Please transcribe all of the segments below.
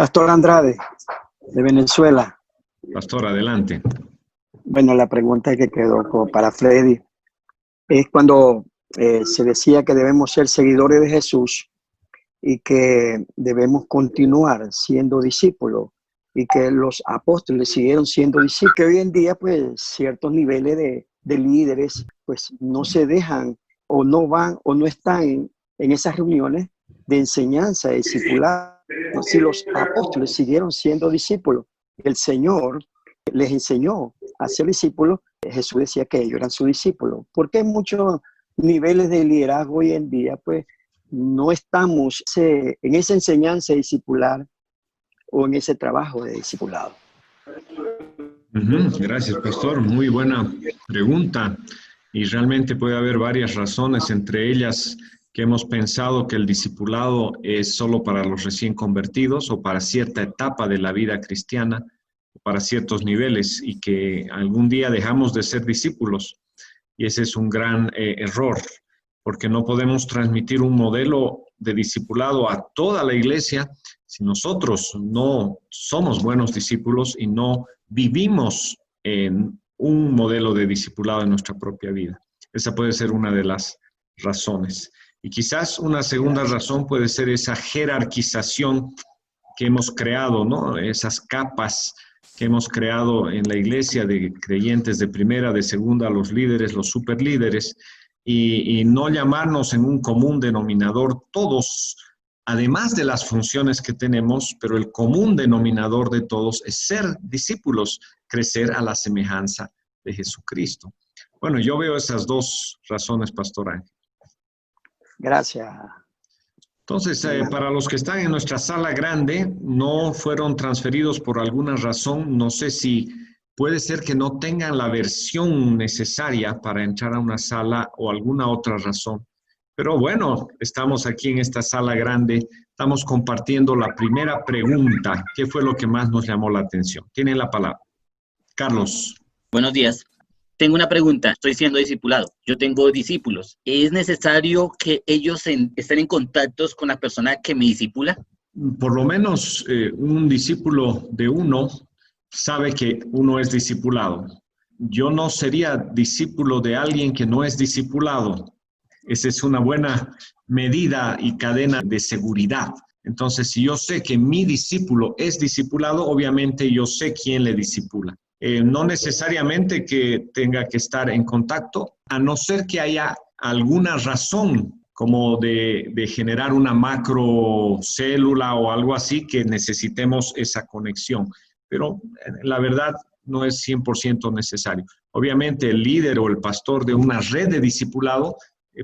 Pastor Andrade, de Venezuela. Pastor, adelante. Bueno, la pregunta que quedó para Freddy es cuando se decía que debemos ser seguidores de Jesús y que debemos continuar siendo discípulos y que los apóstoles siguieron siendo discípulos, que hoy en día pues ciertos niveles de líderes pues no se dejan o no van o no están en esas reuniones de enseñanza, de discipulado. Si los apóstoles siguieron siendo discípulos, el Señor les enseñó a ser discípulos, Jesús decía que ellos eran sus discípulos. Porque hay muchos niveles de liderazgo hoy en día, pues no estamos en esa enseñanza discipular o en ese trabajo de discipulado. Gracias, Pastor. Muy buena pregunta. Y realmente puede haber varias razones, entre ellas que hemos pensado que el discipulado es solo para los recién convertidos o para cierta etapa de la vida cristiana, para ciertos niveles, y que algún día dejamos de ser discípulos. Y ese es un gran error, porque no podemos transmitir un modelo de discipulado a toda la iglesia si nosotros no somos buenos discípulos y no vivimos en un modelo de discipulado en nuestra propia vida. Esa puede ser una de las razones. Y quizás una segunda razón puede ser esa jerarquización que hemos creado, ¿no? Esas capas que hemos creado en la iglesia de creyentes de primera, de segunda, los líderes, los superlíderes, y no llamarnos en un común denominador todos, además de las funciones que tenemos, pero el común denominador de todos es ser discípulos, crecer a la semejanza de Jesucristo. Bueno, yo veo esas dos razones, Pastor Ángel. Gracias. Entonces, para los que están en nuestra sala grande, no fueron transferidos por alguna razón, no sé si puede ser que no tengan la versión necesaria para entrar a una sala o alguna otra razón. Pero bueno, estamos aquí en esta sala grande, estamos compartiendo la primera pregunta. ¿Qué fue lo que más nos llamó la atención? Tienen la palabra. Carlos. Buenos días. Tengo una pregunta. Estoy siendo discipulado. Yo tengo discípulos. ¿Es necesario que ellos estén en contacto con la persona que me discipula? Por lo menos un discípulo de uno sabe que uno es discipulado. Yo no sería discípulo de alguien que no es discipulado. Esa es una buena medida y cadena de seguridad. Entonces, si yo sé que mi discípulo es discipulado, obviamente yo sé quién le discipula. No necesariamente que tenga que estar en contacto, a no ser que haya alguna razón como de generar una macrocélula o algo así que necesitemos esa conexión. Pero la verdad no es 100% necesario. Obviamente el líder o el pastor de una red de discipulado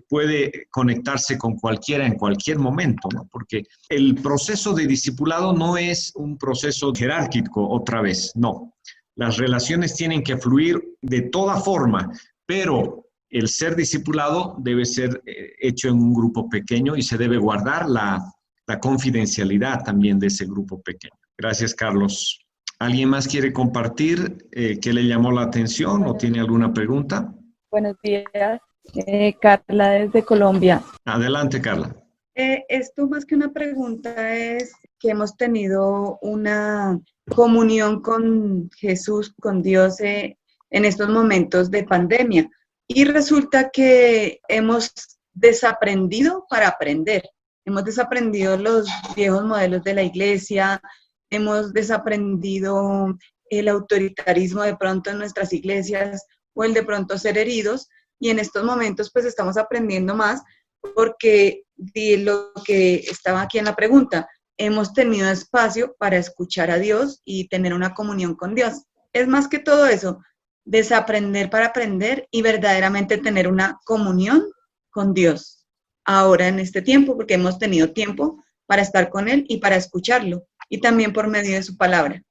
puede conectarse con cualquiera en cualquier momento, ¿no? Porque el proceso de discipulado no es un proceso jerárquico otra vez, no. Las relaciones tienen que fluir de toda forma, pero el ser discipulado debe ser hecho en un grupo pequeño y se debe guardar la confidencialidad también de ese grupo pequeño. Gracias, Carlos. ¿Alguien más quiere compartir qué le llamó la atención o tiene alguna pregunta? Buenos días, Carla desde Colombia. Adelante, Carla. Esto más que una pregunta es que hemos tenido una comunión con Jesús, con Dios en estos momentos de pandemia. Y resulta que hemos desaprendido para aprender. Hemos desaprendido los viejos modelos de la iglesia, hemos desaprendido el autoritarismo de pronto en nuestras iglesias o el de pronto ser heridos. Y en estos momentos pues estamos aprendiendo más porque de lo que estaba aquí en la pregunta, hemos tenido espacio para escuchar a Dios y tener una comunión con Dios. Es más que todo eso, desaprender para aprender y verdaderamente tener una comunión con Dios ahora en este tiempo, porque hemos tenido tiempo para estar con Él y para escucharlo, y también por medio de su palabra.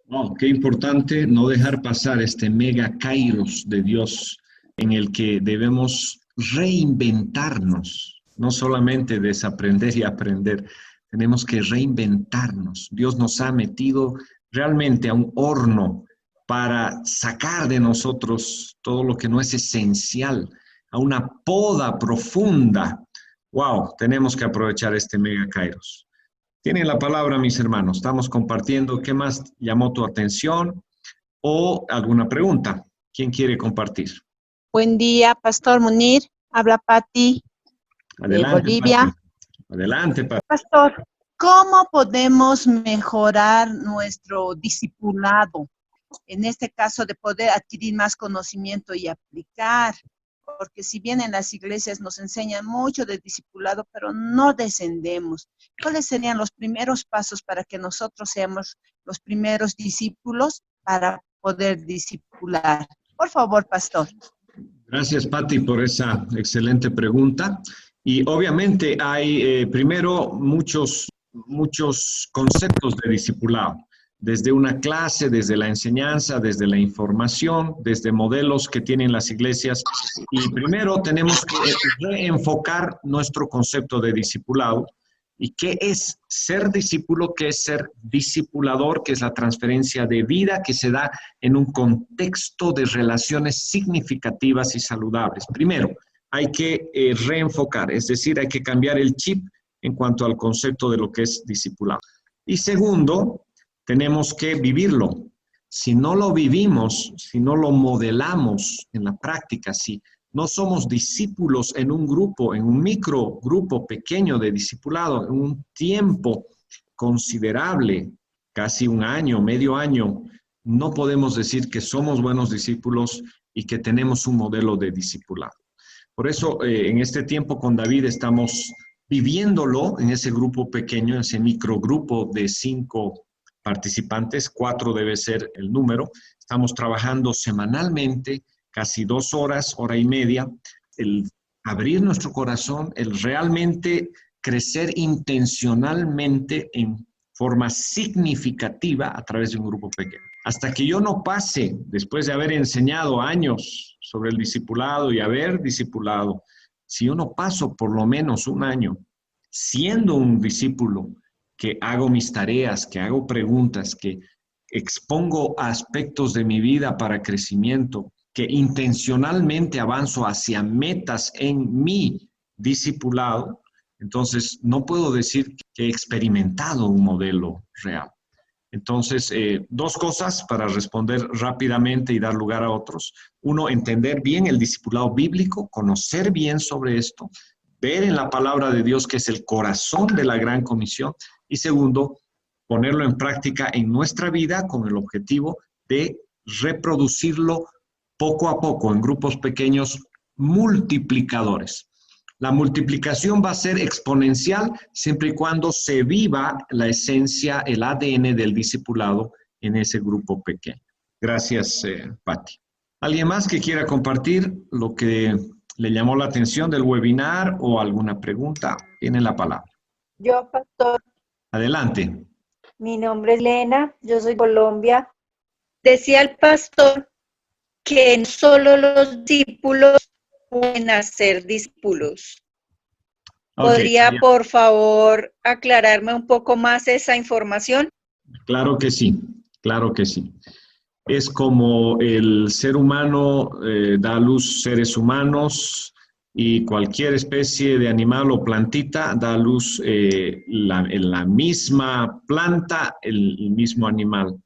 Oh, qué importante no dejar pasar este mega kairos de Dios en el que debemos reinventarnos, no solamente desaprender y aprender, tenemos que reinventarnos. Dios nos ha metido realmente a un horno para sacar de nosotros todo lo que no es esencial, a una poda profunda. Wow, tenemos que aprovechar este mega kairos. Tienen la palabra, mis hermanos. Estamos compartiendo. ¿Qué más llamó tu atención? ¿O alguna pregunta? ¿Quién quiere compartir? Buen día, Pastor Munir. Habla Patti de Adelante, Bolivia. Pati. Adelante, Pati. Pastor, ¿cómo podemos mejorar nuestro discipulado? En este caso, de poder adquirir más conocimiento y aplicar. Porque si bien en las iglesias nos enseñan mucho de discipulado, pero no descendemos. ¿Cuáles serían los primeros pasos para que nosotros seamos los primeros discípulos para poder discipular? Por favor, Pastor. Gracias, Pati, por esa excelente pregunta. Y obviamente hay primero muchos conceptos de discipulado, desde una clase, desde la enseñanza, desde la información, desde modelos que tienen las iglesias. Y primero tenemos que reenfocar nuestro concepto de discipulado. ¿Y qué es ser discípulo? ¿Qué es ser discipulador? ¿Qué es la transferencia de vida que se da en un contexto de relaciones significativas y saludables? Primero, hay que reenfocar, es decir, hay que cambiar el chip en cuanto al concepto de lo que es discipulado. Y segundo, tenemos que vivirlo. Si no lo vivimos, si no lo modelamos en la práctica, si no somos discípulos en un grupo, en un microgrupo pequeño de discipulado, en un tiempo considerable, casi un año, medio año, no podemos decir que somos buenos discípulos y que tenemos un modelo de discipulado. Por eso, en este tiempo con David estamos viviéndolo en ese grupo pequeño, en ese microgrupo de 5 participantes, 4 debe ser el número. Estamos trabajando semanalmente, casi 2 horas, hora y media, el abrir nuestro corazón, el realmente crecer intencionalmente en forma significativa a través de un grupo pequeño. Hasta que yo no pase, después de haber enseñado años sobre el discipulado y haber discipulado, si yo no paso por lo menos un año siendo un discípulo, que hago mis tareas, que hago preguntas, que expongo aspectos de mi vida para crecimiento, que intencionalmente avanzo hacia metas en mi discipulado, entonces no puedo decir que he experimentado un modelo real. Entonces, 2 cosas para responder rápidamente y dar lugar a otros. Uno, entender bien el discipulado bíblico, conocer bien sobre esto, ver en la palabra de Dios que es el corazón de la gran comisión. Y segundo, ponerlo en práctica en nuestra vida con el objetivo de reproducirlo poco a poco en grupos pequeños multiplicadores. La multiplicación va a ser exponencial siempre y cuando se viva la esencia, el ADN del discipulado en ese grupo pequeño. Gracias, Patti. ¿Alguien más que quiera compartir lo que le llamó la atención del webinar o alguna pregunta? Tiene la palabra. Yo, Pastor, Adelante. mi nombre es Lena, yo soy de Colombia. Decía el pastor que no solo los discípulos pueden hacer discípulos. ¿Podría, Okay, por favor, aclararme un poco más esa información? Claro que sí, claro que sí. Es como el ser humano da a luz seres humanos y cualquier especie de animal o plantita da a luz la misma planta, el mismo animal.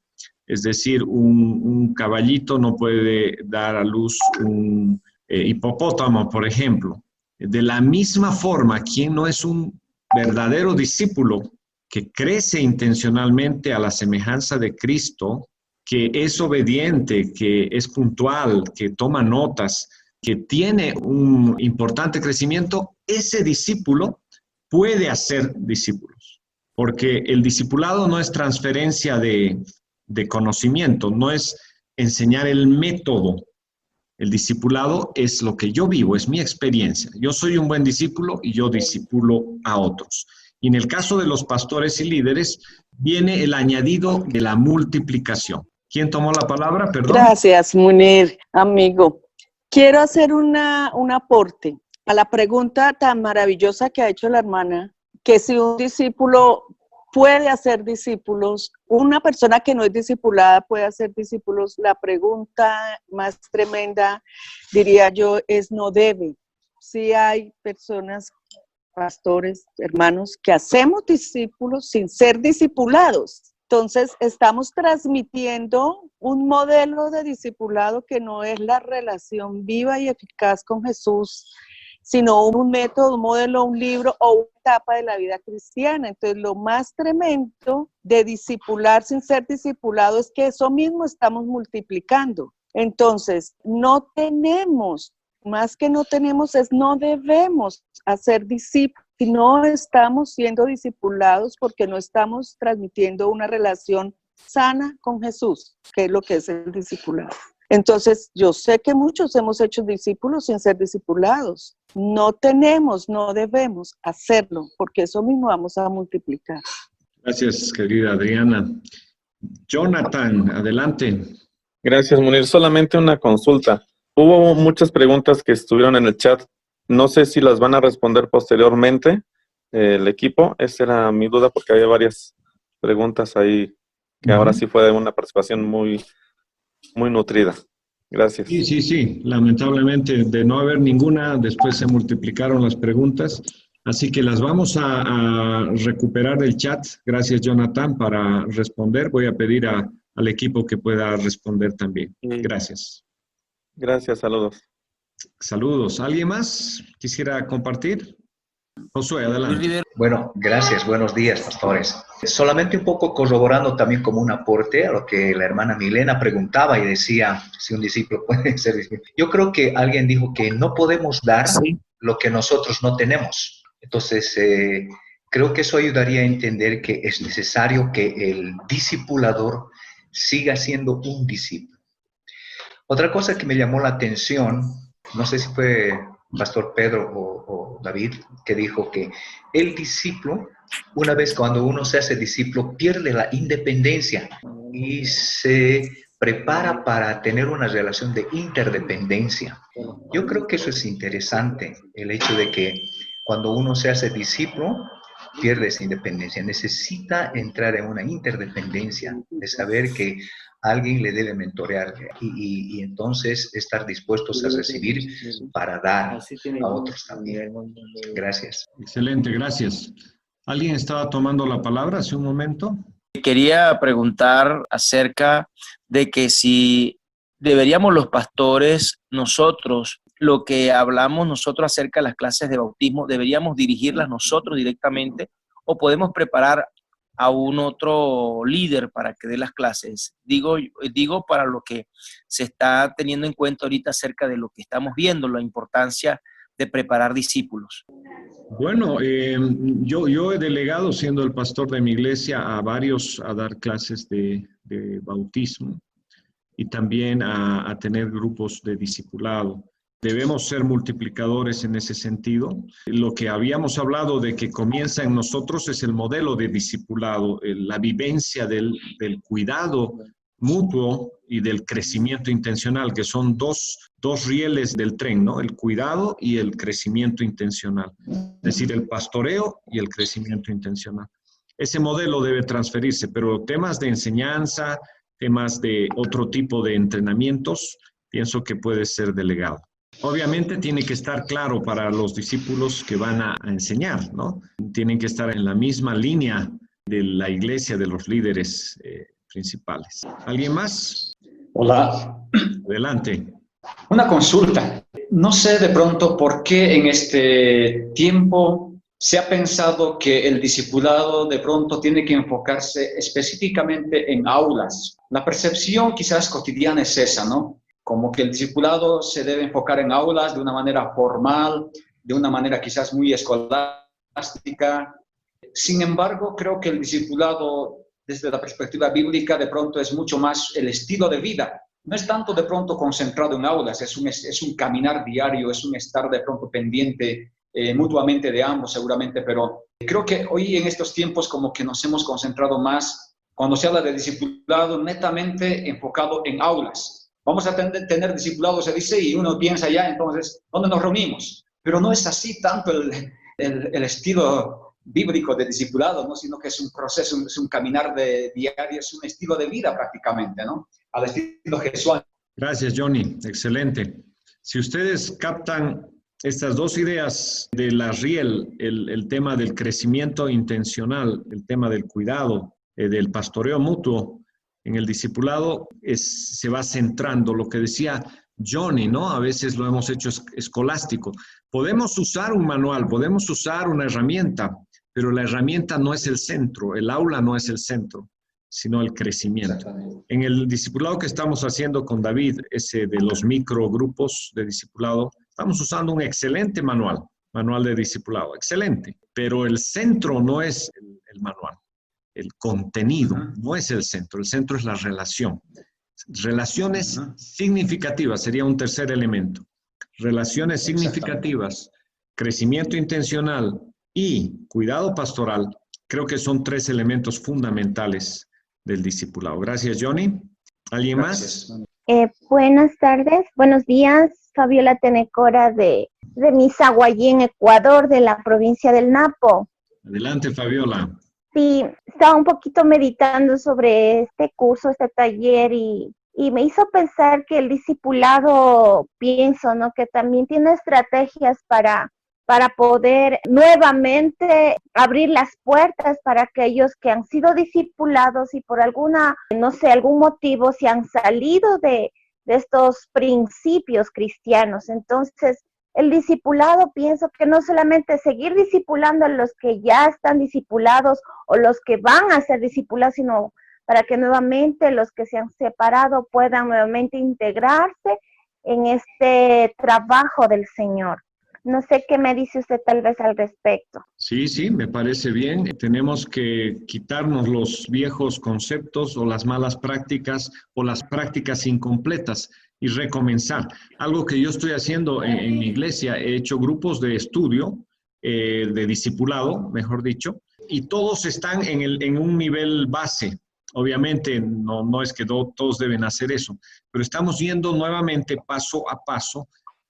Es decir, un caballito no puede dar a luz un hipopótamo, por ejemplo. De la misma forma, quien no es un verdadero discípulo que crece intencionalmente a la semejanza de Cristo, que es obediente, que es puntual, que toma notas, que tiene un importante crecimiento, ese discípulo puede hacer discípulos. Porque el discipulado no es transferencia de conocimiento, no es enseñar el método. El discipulado es lo que yo vivo, es mi experiencia. Yo soy un buen discípulo y yo discipulo a otros. Y en el caso de los pastores y líderes, viene el añadido de la multiplicación. ¿Quién tomó la palabra? Perdón. Gracias, Munir, amigo. Quiero hacer un aporte a la pregunta tan maravillosa que ha hecho la hermana, que si un discípulo puede hacer discípulos, una persona que no es discipulada puede hacer discípulos. La pregunta más tremenda, diría yo, es no debe. Sí hay personas pastores, hermanos, que hacemos discípulos sin ser discipulados. Entonces, estamos transmitiendo un modelo de discipulado que no es la relación viva y eficaz con Jesús, sino un método, un modelo, un libro o una etapa de la vida cristiana. Entonces, lo más tremendo de discipular sin ser discipulado es que eso mismo estamos multiplicando. Entonces, no tenemos, más que no tenemos, es no debemos hacer discípulos si no estamos siendo discipulados porque no estamos transmitiendo una relación sana con Jesús, que es lo que es el discipulado. Entonces, yo sé que muchos hemos hecho discípulos sin ser discipulados. No tenemos, no debemos hacerlo, porque eso mismo vamos a multiplicar. Gracias, querida Adriana. Jonathan, adelante. Gracias, Munir. Solamente una consulta. Hubo muchas preguntas que estuvieron en el chat. No sé si las van a responder posteriormente el equipo. Esa era mi duda porque había varias preguntas ahí que ahora sí fue una participación muy nutrida. Gracias. Sí. Lamentablemente, de no haber ninguna, después se multiplicaron las preguntas. Así que las vamos a recuperar del chat. Gracias, Jonathan, para responder. Voy a pedir al equipo que pueda responder también. Gracias. Gracias, saludos. Saludos. ¿Alguien más quisiera compartir? Josué, adelante. Bueno, gracias. Buenos días, pastores. Solamente un poco corroborando también como un aporte a lo que la hermana Milena preguntaba y decía si un discípulo puede ser discípulo. Yo creo que alguien dijo que no podemos dar lo que nosotros no tenemos. Entonces, creo que eso ayudaría a entender que es necesario que el discipulador siga siendo un discípulo. Otra cosa que me llamó la atención, no sé si fue Pastor Pedro o David, que dijo que el discípulo, una vez cuando uno se hace discípulo, pierde la independencia y se prepara para tener una relación de interdependencia. Yo creo que eso es interesante, el hecho de que cuando uno se hace discípulo, pierde esa independencia. Necesita entrar en una interdependencia de saber que alguien le debe mentorear y entonces estar dispuestos a recibir para dar a otros también. Gracias. Excelente, gracias. ¿Alguien estaba tomando la palabra hace un momento? Quería preguntar acerca de que si deberíamos los pastores, nosotros, lo que hablamos nosotros acerca de las clases de bautismo, deberíamos dirigirlas nosotros directamente o podemos preparar a un otro líder para que dé las clases. Digo para lo que se está teniendo en cuenta ahorita acerca de lo que estamos viendo, la importancia de preparar discípulos. Bueno, yo he delegado, siendo el pastor de mi iglesia, a varios a dar clases de bautismo y también a tener grupos de discipulado. Debemos ser multiplicadores en ese sentido. Lo que habíamos hablado de que comienza en nosotros es el modelo de discipulado, la vivencia del cuidado mutuo y del crecimiento intencional, que son dos rieles del tren, ¿no? El cuidado y el crecimiento intencional. Es decir, el pastoreo y el crecimiento intencional. Ese modelo debe transferirse, pero temas de enseñanza, temas de otro tipo de entrenamientos, pienso que puede ser delegado. Obviamente tiene que estar claro para los discípulos que van a enseñar, ¿no? Tienen que estar en la misma línea de la iglesia, de los líderes principales. ¿Alguien más? Hola. Adelante. Una consulta. No sé de pronto por qué en este tiempo se ha pensado que el discipulado de pronto tiene que enfocarse específicamente en aulas. La percepción quizás cotidiana es esa, ¿no? Como que el discipulado se debe enfocar en aulas de una manera formal, de una manera quizás muy escolástica. Sin embargo, creo que el discipulado, desde la perspectiva bíblica, de pronto es mucho más el estilo de vida. No es tanto de pronto concentrado en aulas, es un caminar diario, es un estar de pronto pendiente mutuamente de ambos seguramente, pero creo que hoy en estos tiempos como que nos hemos concentrado más, cuando se habla de discipulado, netamente enfocado en aulas. Vamos a tener discipulados, se dice, y uno piensa ya, entonces, ¿dónde nos reunimos? Pero no es así tanto el estilo bíblico de discipulado, ¿no? Sino que es un proceso, es un caminar diario, es un estilo de vida prácticamente, ¿no? Al estilo Jesús. Gracias, Johnny. Excelente. Si ustedes captan Estas dos ideas de la RIEL, el tema del crecimiento intencional, el tema del cuidado, del pastoreo mutuo en el discipulado, se va centrando. Lo que decía Johnny, ¿no? A veces lo hemos hecho escolástico. Podemos usar un manual, podemos usar una herramienta, pero la herramienta no es el centro, el aula no es el centro, sino el crecimiento. En el discipulado que estamos haciendo con David, ese de los microgrupos de discipulado, estamos usando un excelente manual de discipulado, excelente, pero el centro no es el manual, el contenido no es el centro es la relación. Relaciones significativas sería un tercer elemento. Relaciones significativas, crecimiento intencional y cuidado pastoral, creo que son tres elementos fundamentales del discipulado. Gracias, Johnny. ¿Alguien más? Buenas tardes, buenos días. Fabiola Tenecora de Misaguayín, Ecuador, de la provincia del Napo. Adelante, Fabiola. Sí, estaba un poquito meditando sobre este curso, este taller, y me hizo pensar que el discipulado, pienso, ¿no?, que también tiene estrategias para poder nuevamente abrir las puertas para aquellos que han sido discipulados y por alguna, no sé, algún motivo se han salido de estos principios cristianos. Entonces, el discipulado, pienso que no solamente seguir discipulando a los que ya están discipulados o los que van a ser discipulados, sino para que nuevamente los que se han separado puedan nuevamente integrarse en este trabajo del Señor. No sé qué me dice usted tal vez al respecto. Sí, me parece bien. Tenemos que quitarnos los viejos conceptos o las malas prácticas o las prácticas incompletas y recomenzar. Algo que yo estoy haciendo en mi iglesia, he hecho grupos de estudio, de discipulado, mejor dicho, y todos están en un nivel base. Obviamente no es que todos deben hacer eso, pero estamos yendo nuevamente paso a paso,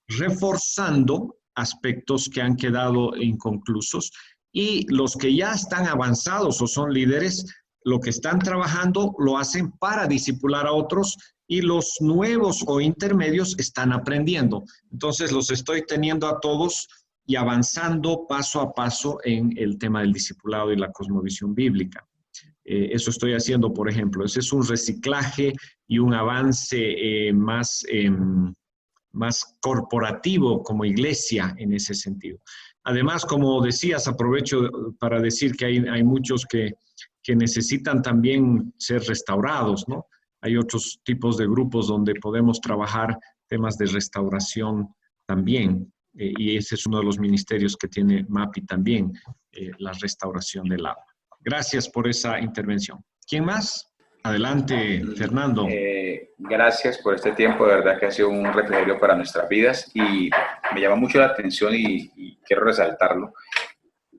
reforzando aspectos que han quedado inconclusos, y los que ya están avanzados o son líderes, lo que están trabajando lo hacen para discipular a otros, y los nuevos o intermedios están aprendiendo. Entonces los estoy teniendo a todos y avanzando paso a paso en el tema del discipulado y la cosmovisión bíblica. Eso estoy haciendo, por ejemplo. Ese es un reciclaje y un avance más corporativo como iglesia en ese sentido. Además, como decías, aprovecho para decir que hay muchos que necesitan también ser restaurados, ¿no? Hay otros tipos de grupos donde podemos trabajar temas de restauración también, y ese es uno de los ministerios que tiene MAPI también, la restauración del agua. Gracias por esa intervención. ¿Quién más? Adelante, Fernando. Gracias por este tiempo, de verdad que ha sido un refrigerio para nuestras vidas, y me llama mucho la atención y quiero resaltarlo,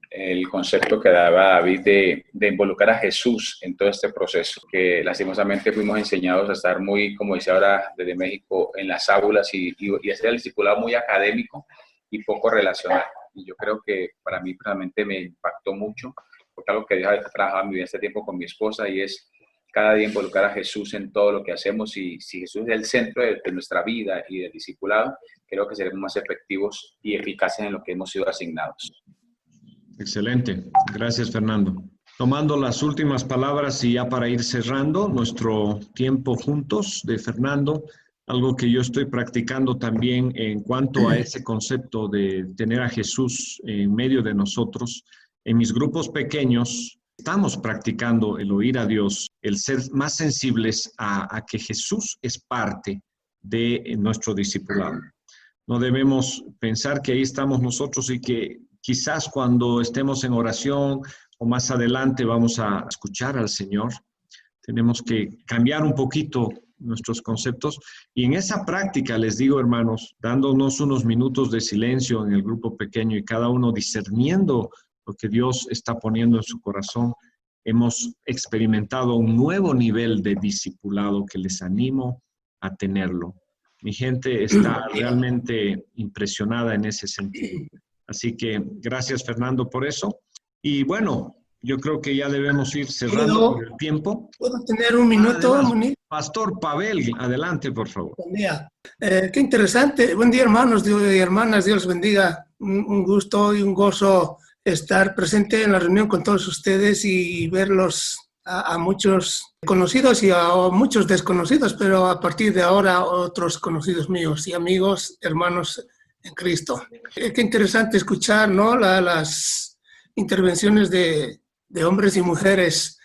el concepto que daba David de involucrar a Jesús en todo este proceso, que lastimosamente fuimos enseñados a estar muy, como dice ahora desde México, en las aulas y hacer el discipulado muy académico y poco relacional. Y yo creo que para mí realmente me impactó mucho, porque algo que he trabajado en mi vida este tiempo con mi esposa, y es cada día involucrar a Jesús en todo lo que hacemos, y si Jesús es el centro de nuestra vida y del discipulado, creo que seremos más efectivos y eficaces en lo que hemos sido asignados. Excelente. Gracias, Fernando. Tomando las últimas palabras y ya para ir cerrando nuestro tiempo juntos de Fernando, algo que yo estoy practicando también en cuanto a ese concepto de tener a Jesús en medio de nosotros. En mis grupos pequeños estamos practicando el oír a Dios, el ser más sensibles a que Jesús es parte de nuestro discipulado. No debemos pensar que ahí estamos nosotros y que quizás cuando estemos en oración o más adelante vamos a escuchar al Señor. Tenemos que cambiar un poquito nuestros conceptos, y en esa práctica, les digo, hermanos, dándonos unos minutos de silencio en el grupo pequeño y cada uno discerniendo lo que Dios está poniendo en su corazón, hemos experimentado un nuevo nivel de discipulado que les animo a tenerlo. Mi gente está realmente impresionada en ese sentido. Así que gracias, Fernando, por eso. Y bueno, Yo creo que ya debemos ir cerrando por el tiempo. ¿Puedo tener un minuto, Además, Munir? Pastor Pavel, adelante, por favor. Buen día. Qué interesante. Buen día, hermanos y hermanas. Dios los bendiga. Un gusto y un gozo estar presente en la reunión con todos ustedes y verlos a muchos conocidos y a muchos desconocidos, pero a partir de ahora otros conocidos míos y amigos, hermanos en Cristo. Qué interesante escuchar, ¿no? Las intervenciones de hombres y mujeres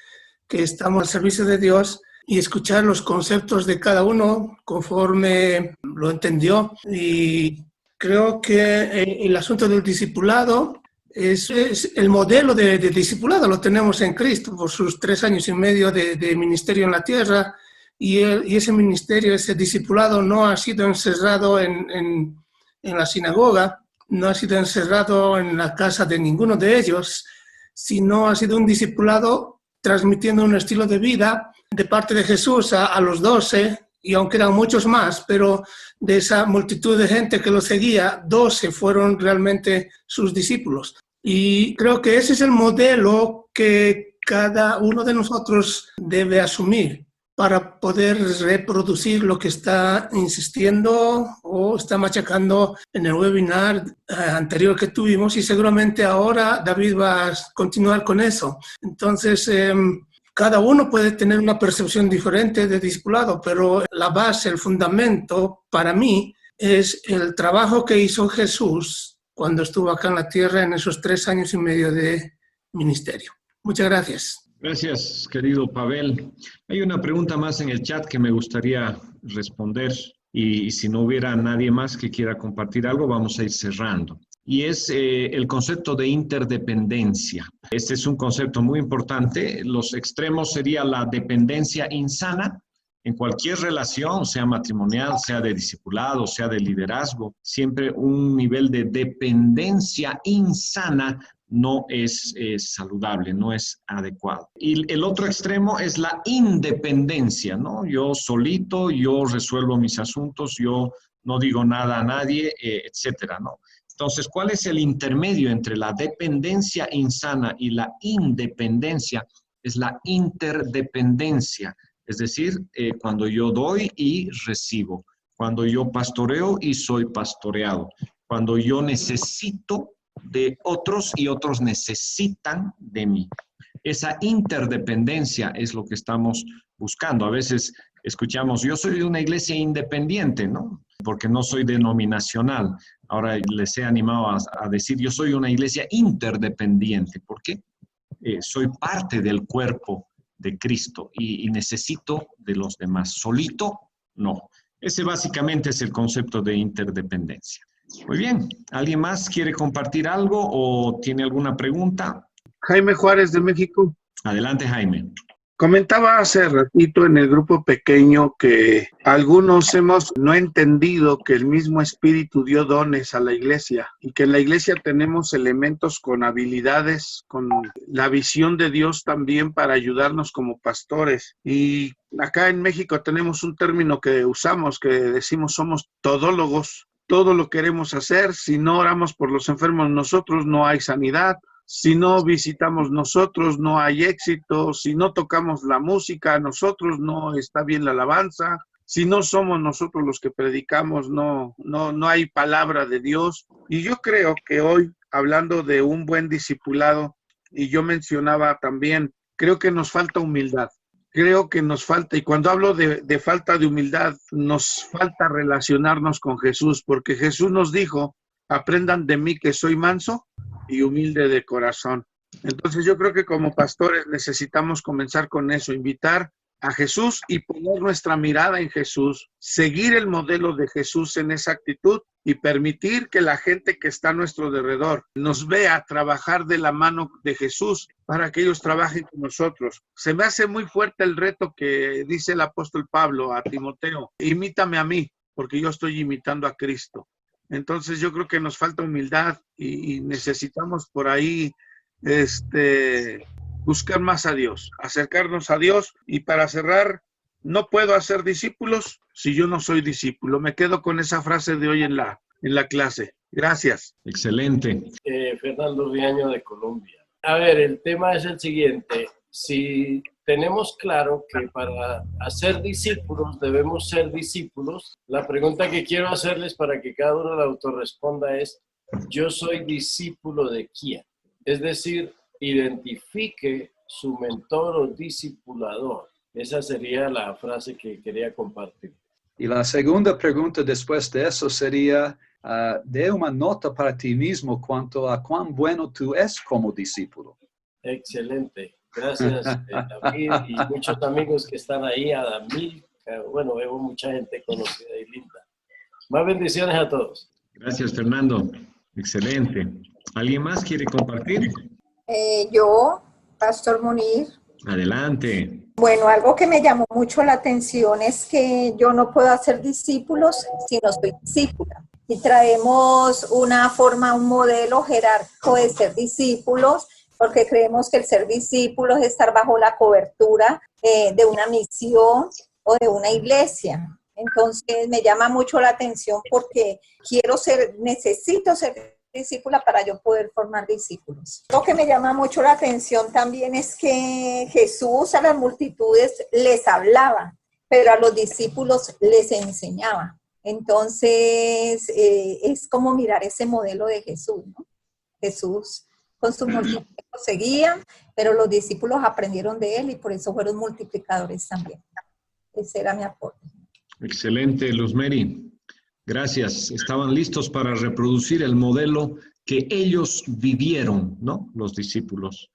que estamos al servicio de Dios y escuchar los conceptos de cada uno conforme lo entendió. Y creo que el asunto del discipulado es el modelo de discipulado, lo tenemos en Cristo por sus 3 años y medio de ministerio en la tierra, y ese ministerio, ese discipulado no ha sido encerrado en la sinagoga, no ha sido encerrado en la casa de ninguno de ellos, sino ha sido un discipulado transmitiendo un estilo de vida de parte de Jesús a los 12, y aunque eran muchos más, pero de esa multitud de gente que lo seguía, 12 fueron realmente sus discípulos. Y creo que ese es el modelo que cada uno de nosotros debe asumir para poder reproducir lo que está insistiendo o está machacando en el webinar anterior que tuvimos, y seguramente ahora David va a continuar con eso. Entonces, cada uno puede tener una percepción diferente de discipulado, pero la base, el fundamento para mí es el trabajo que hizo Jesús cuando estuvo acá en la tierra en esos 3 años y medio de ministerio. Muchas gracias. Gracias, querido Pavel. Hay una pregunta más en el chat que me gustaría responder, y si no hubiera nadie más que quiera compartir algo, vamos a ir cerrando. Y es el concepto de interdependencia. Este es un concepto muy importante. Los extremos sería la dependencia insana en cualquier relación, sea matrimonial, sea de discipulado, sea de liderazgo. Siempre un nivel de dependencia insana no es saludable, no es adecuado. Y el otro extremo es la independencia, ¿no? Yo solito, yo resuelvo mis asuntos, yo no digo nada a nadie, etcétera, ¿no? Entonces, ¿cuál es el intermedio entre la dependencia insana y la independencia? Es la interdependencia, es decir, cuando yo doy y recibo, cuando yo pastoreo y soy pastoreado, cuando yo necesito de otros y otros necesitan de mí. Esa interdependencia es lo que estamos buscando. A veces escuchamos, yo soy de una iglesia independiente, ¿no? Porque no soy denominacional. Ahora les he animado a decir, yo soy una iglesia interdependiente. ¿Por qué? Soy parte del cuerpo de Cristo y necesito de los demás. Solito, no. Ese básicamente es el concepto de interdependencia. Muy bien. ¿Alguien más quiere compartir algo o tiene alguna pregunta? Jaime Juárez de México. Adelante, Jaime. Comentaba hace ratito en el grupo pequeño que algunos hemos no entendido que el mismo Espíritu dio dones a la iglesia y que en la iglesia tenemos elementos con habilidades, con la visión de Dios también para ayudarnos como pastores. Y acá en México tenemos un término que usamos, que decimos somos todólogos. Todo lo queremos hacer. Si no oramos por los enfermos nosotros, no hay sanidad. Si no visitamos nosotros, no hay éxito. Si no tocamos la música nosotros, no está bien la alabanza. Si no somos nosotros los que predicamos, no hay palabra de Dios. Y yo creo que hoy, hablando de un buen discipulado, y yo mencionaba también, creo que nos falta humildad. Creo que nos falta, y cuando hablo de falta de humildad, nos falta relacionarnos con Jesús, porque Jesús nos dijo, aprendan de mí que soy manso y humilde de corazón. Entonces yo creo que como pastores necesitamos comenzar con eso, invitar a Jesús y poner nuestra mirada en Jesús, seguir el modelo de Jesús en esa actitud y permitir que la gente que está a nuestro alrededor nos vea trabajar de la mano de Jesús para que ellos trabajen con nosotros. Se me hace muy fuerte el reto que dice el apóstol Pablo a Timoteo, imítame a mí, porque yo estoy imitando a Cristo. Entonces yo creo que nos falta humildad y necesitamos por ahí buscar más a Dios, acercarnos a Dios. Y para cerrar, no puedo hacer discípulos si yo no soy discípulo. Me quedo con esa frase de hoy en la clase. Gracias. Excelente. Fernando Riaño de Colombia. A ver, el tema es el siguiente. Si tenemos claro que para hacer discípulos debemos ser discípulos, la pregunta que quiero hacerles para que cada uno la autorresponda es, ¿yo soy discípulo de quién? Es decir, identifique su mentor o discipulador. Esa sería la frase que quería compartir. Y la segunda pregunta después de eso sería, dé una nota para ti mismo cuanto a cuán bueno tú eres como discípulo. Excelente. Gracias, David, y muchos amigos que están ahí, Adamil, bueno, veo mucha gente conocida y linda. Más bendiciones a todos. Gracias, Fernando. Excelente. ¿Alguien más quiere compartir? Yo, Pastor Munir. Adelante. Bueno, algo que me llamó mucho la atención es que yo no puedo hacer discípulos si no soy discípula. Y traemos una forma, un modelo jerárquico de ser discípulos, porque creemos que el ser discípulos es estar bajo la cobertura de una misión o de una iglesia. Entonces me llama mucho la atención porque necesito ser discípula para yo poder formar discípulos. Lo que me llama mucho la atención también es que Jesús a las multitudes les hablaba, pero a los discípulos les enseñaba. Entonces es como mirar ese modelo de Jesús, ¿no? Jesús con sus multitudes seguían, pero los discípulos aprendieron de él y por eso fueron multiplicadores también. Ese era mi aporte. Excelente, Luzmeri. Gracias. Estaban listos para reproducir el modelo que ellos vivieron, ¿no? Los discípulos.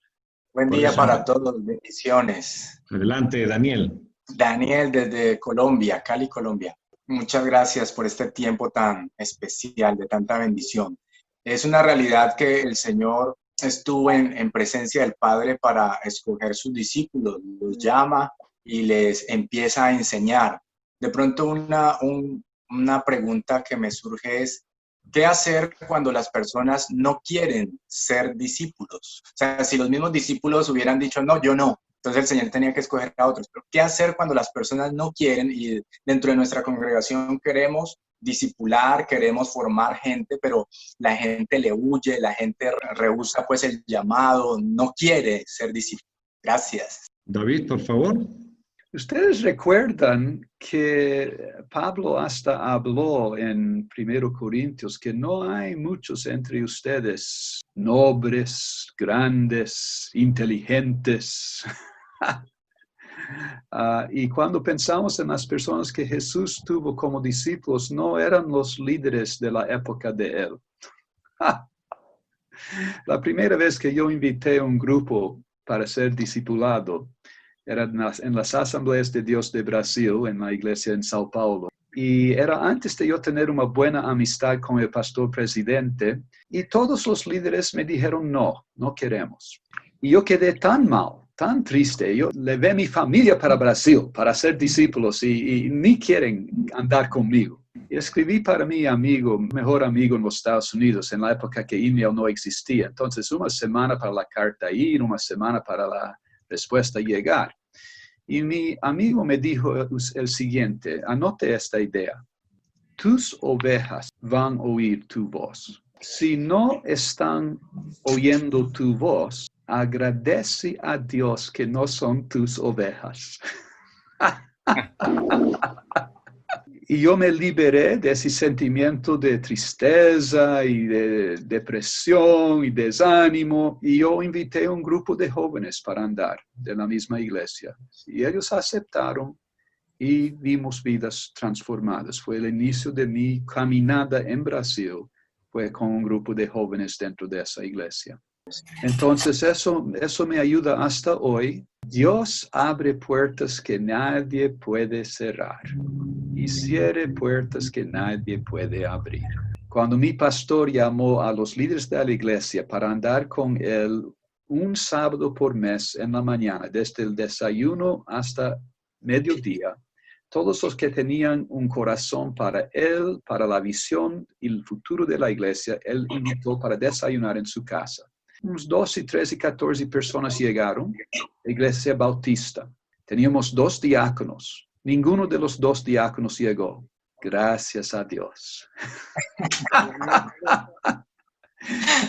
Buen día para todos. Bendiciones. Adelante, Daniel. Daniel desde Colombia, Cali, Colombia. Muchas gracias por este tiempo tan especial, de tanta bendición. Es una realidad que el Señor estuvo en presencia del Padre para escoger sus discípulos, los llama y les empieza a enseñar. De pronto una pregunta que me surge es, ¿qué hacer cuando las personas no quieren ser discípulos? O sea, si los mismos discípulos hubieran dicho, no, yo no, entonces el Señor tenía que escoger a otros. Pero ¿qué hacer cuando las personas no quieren y dentro de nuestra congregación queremos discipular, queremos formar gente, pero la gente le huye, la gente rehúsa pues el llamado, no quiere ser discípulo? Gracias. David, por favor. Ustedes recuerdan que Pablo hasta habló en 1 Corintios que no hay muchos entre ustedes nobles, grandes, inteligentes. Y cuando pensamos en las personas que Jesús tuvo como discípulos, no eran los líderes de la época de él. La primera vez que yo invité a un grupo para ser discipulado era en las Asambleas de Dios de Brasil, en la iglesia en Sao Paulo. Y era antes de yo tener una buena amistad con el pastor presidente, y todos los líderes me dijeron, no queremos. Y yo quedé tan mal, tan triste. Yo llevé mi familia para Brasil para ser discípulos y ni quieren andar conmigo. Y escribí para mi mejor amigo en los Estados Unidos, en la época que email no existía. Entonces, una semana para la carta ir, una semana para la respuesta llegar. Y mi amigo me dijo el siguiente, anote esta idea. Tus ovejas van a oír tu voz. Si no están oyendo tu voz, agradece a Dios que no son tus ovejas. Y yo me liberé de ese sentimiento de tristeza y de depresión y desánimo. Y yo invité a un grupo de jóvenes para andar de la misma iglesia. Y ellos aceptaron y vimos vidas transformadas. Fue el inicio de mi caminada en Brasil. Fue con un grupo de jóvenes dentro de esa iglesia. Entonces eso me ayuda hasta hoy. Dios abre puertas que nadie puede cerrar y cierra puertas que nadie puede abrir. Cuando mi pastor llamó a los líderes de la iglesia para andar con él un sábado por mes en la mañana, desde el desayuno hasta mediodía, todos los que tenían un corazón para él, para la visión y el futuro de la iglesia, él invitó para desayunar en su casa. Unos 12, 13 y 14 personas llegaron, la iglesia bautista. Teníamos 2 diáconos. Ninguno de los 2 diáconos llegó. Gracias a Dios.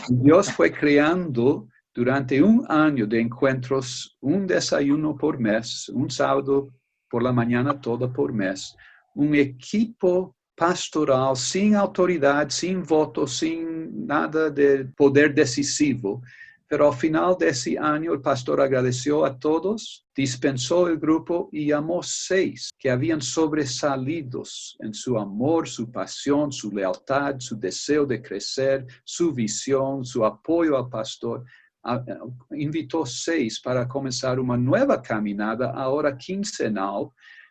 Dios fue creando Durante un año de encuentros, un desayuno por mes, un sábado por la mañana toda por mes, un equipo pastoral sin autoridad, sin voto, sin nada de poder decisivo. Pero al final de ese año el pastor agradeció a todos, dispensó el grupo y llamó 6 que habían sobresalido en su amor, su pasión, su lealtad, su deseo de crecer, su visión, su apoyo al pastor. Invitó 6 para comenzar una nueva caminada, ahora quincenal,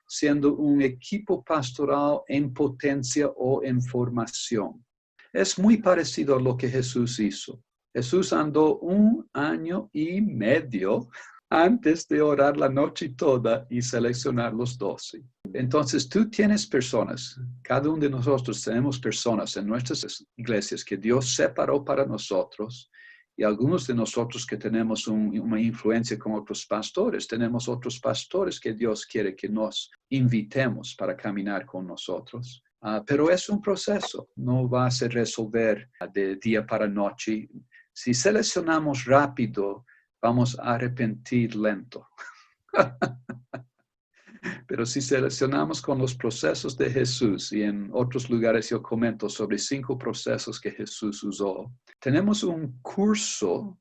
siendo un equipo pastoral en potencia o en formación. Es muy parecido a lo que Jesús hizo. Jesús andó 1 año y medio antes de orar la noche toda y seleccionar los 12. Entonces tú tienes personas, cada uno de nosotros tenemos personas en nuestras iglesias que Dios separó para nosotros, y algunos de nosotros que tenemos una influencia con otros pastores, tenemos otros pastores que Dios quiere que nos invitemos para caminar con nosotros. Pero es un proceso, no va a ser resolver de día para noche. Si seleccionamos rápido, vamos a arrepentir lento. Pero si seleccionamos con los procesos de Jesús, y en otros lugares yo comento sobre 5 procesos que Jesús usó, tenemos un curso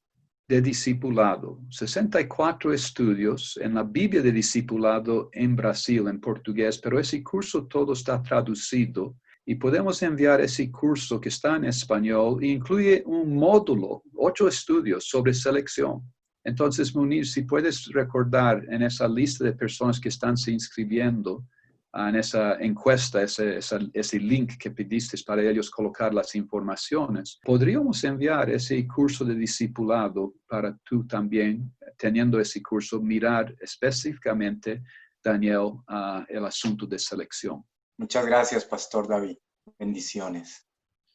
de discipulado, 64 estudios en la Biblia de discipulado en Brasil, en portugués, pero ese curso todo está traducido y podemos enviar ese curso que está en español e incluye un módulo, 8 estudios sobre selección. Entonces, Munir, si puedes recordar en esa lista de personas que están se inscribiendo en esa encuesta, ese link que pediste para ellos colocar las informaciones, podríamos enviar ese curso de discipulado para tú también, teniendo ese curso, mirar específicamente, Daniel, el asunto de selección. Muchas gracias, Pastor David. Bendiciones.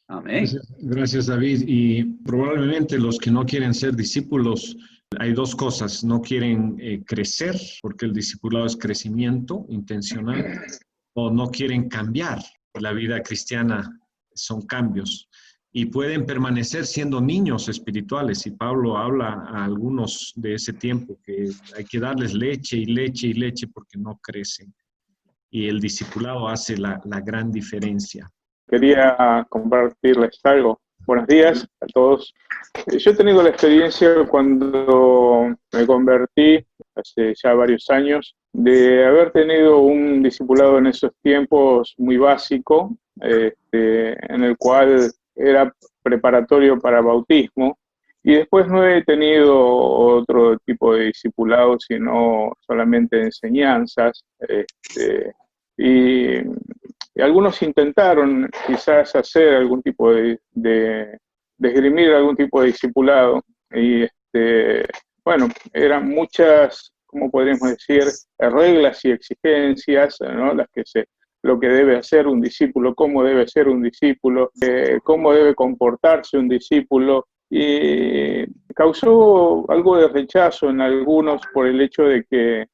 Amén. Gracias, David. Y probablemente los que no quieren ser discípulos, hay 2 cosas. No quieren crecer, porque el discipulado es crecimiento intencional, o no quieren cambiar. La vida cristiana son cambios. Y pueden permanecer siendo niños espirituales. Y Pablo habla a algunos de ese tiempo que hay que darles leche y leche y leche porque no crecen. Y el discipulado hace la gran diferencia. Quería compartirles algo. Buenos días a todos. Yo he tenido la experiencia cuando me convertí, hace ya varios años, de haber tenido un discipulado en esos tiempos muy básico, en el cual era preparatorio para bautismo, y después no he tenido otro tipo de discipulado, sino solamente enseñanzas, y algunos intentaron quizás hacer algún tipo de esgrimir algún tipo de discipulado, y bueno, eran muchas, ¿cómo podríamos decir?, reglas y exigencias, ¿no?, lo que debe hacer un discípulo, cómo debe ser un discípulo, cómo debe comportarse un discípulo, y causó algo de rechazo en algunos por el hecho de que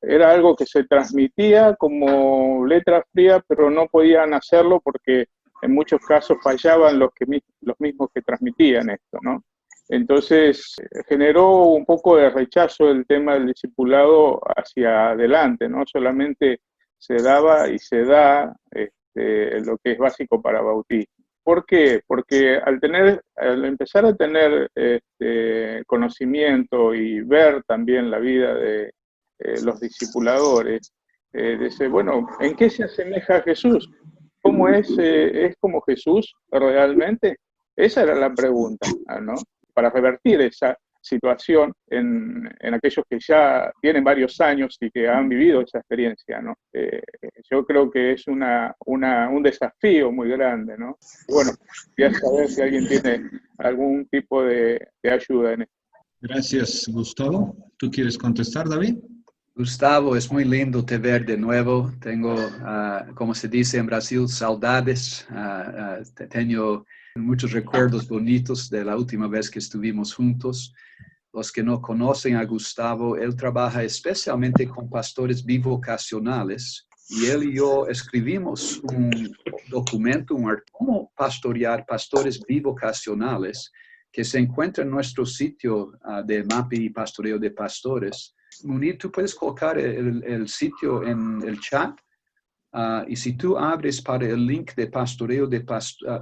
era algo que se transmitía como letra fría, pero no podían hacerlo porque en muchos casos fallaban los mismos que transmitían esto, ¿no? Entonces generó un poco de rechazo el tema del discipulado hacia adelante, ¿no? Solamente se daba y se da lo que es básico para bautismo. ¿Por qué? Porque al empezar a tener conocimiento y ver también la vida de los discipuladores, dice, bueno, ¿en qué se asemeja a Jesús? ¿Cómo es como Jesús realmente? Esa era la pregunta, ¿no? Para revertir esa situación en aquellos que ya tienen varios años y que han vivido esa experiencia, ¿no? Yo creo que es un desafío muy grande, ¿no? Bueno, quería saber si alguien tiene algún tipo de ayuda en esto. Gracias, Gustavo. ¿Tú quieres contestar, David? Gustavo, es muy lindo te ver de nuevo. Tengo, como se dice en Brasil, saudades. Tengo muchos recuerdos bonitos de la última vez que estuvimos juntos. Los que no conocen a Gustavo, él trabaja especialmente con pastores bivocacionales. Y él y yo escribimos un documento, cómo pastorear pastores bivocacionales. que se encuentra en nuestro sitio de MAPI y Pastoreo de Pastores. Munir, tú puedes colocar el sitio en el chat. Y si tú abres para el link de Pastoreo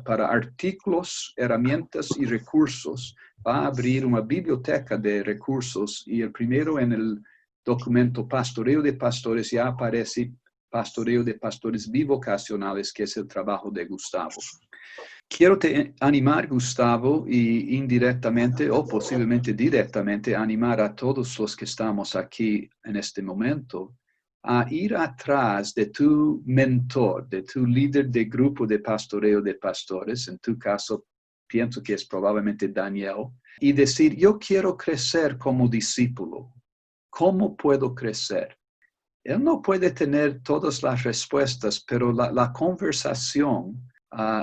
para artículos, herramientas y recursos, va a abrir una biblioteca de recursos y el primero en el documento Pastoreo de Pastores ya aparece Pastoreo de Pastores Bivocacionales, que es el trabajo de Gustavo. Quiero te animar, Gustavo, y indirectamente o posiblemente directamente animar a todos los que estamos aquí en este momento a ir atrás de tu mentor, de tu líder de grupo de pastoreo de pastores, en tu caso pienso que es probablemente Daniel, y decir, yo quiero crecer como discípulo. ¿Cómo puedo crecer? Él no puede tener todas las respuestas, pero la conversación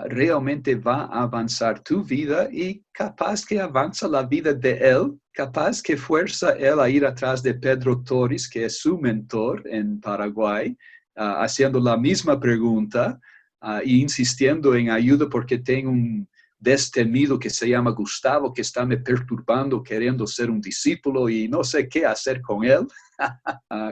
realmente va a avanzar tu vida y capaz que avanza la vida de él, capaz que fuerza él a ir atrás de Pedro Torres, que es su mentor en Paraguay, haciendo la misma pregunta e insistiendo en ayuda porque tengo un destemido que se llama Gustavo, que está me perturbando, queriendo ser un discípulo y no sé qué hacer con él.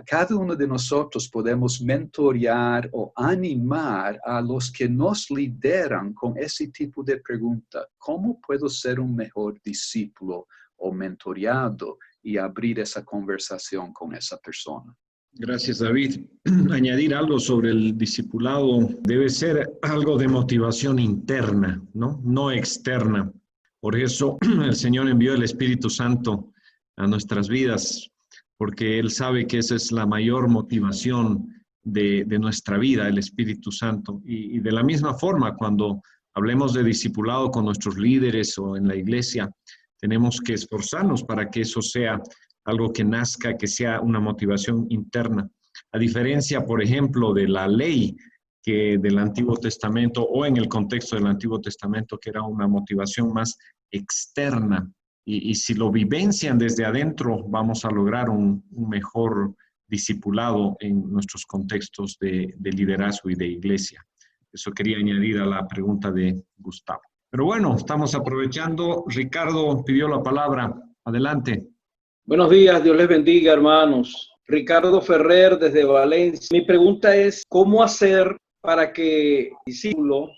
Cada uno de nosotros podemos mentorear o animar a los que nos lideran con ese tipo de pregunta. ¿Cómo puedo ser un mejor discípulo o mentoreado? Y abrir esa conversación con esa persona. Gracias, David. Añadir algo sobre el discipulado debe ser algo de motivación interna, no externa. Por eso el Señor envió el Espíritu Santo a nuestras vidas, porque Él sabe que esa es la mayor motivación de nuestra vida, el Espíritu Santo. Y de la misma forma, cuando hablemos de discipulado con nuestros líderes o en la iglesia, tenemos que esforzarnos para que eso sea algo que nazca, que sea una motivación interna. A diferencia, por ejemplo, de la ley que del Antiguo Testamento o en el contexto del Antiguo Testamento, que era una motivación más externa. Y si lo vivencian desde adentro, vamos a lograr un mejor discipulado en nuestros contextos de liderazgo y de iglesia. Eso quería añadir a la pregunta de Gustavo. Pero bueno, estamos aprovechando. Ricardo pidió la palabra. Adelante. Buenos días, Dios les bendiga, hermanos. Ricardo Ferrer desde Valencia. Mi pregunta es, ¿cómo hacer para que discípulos,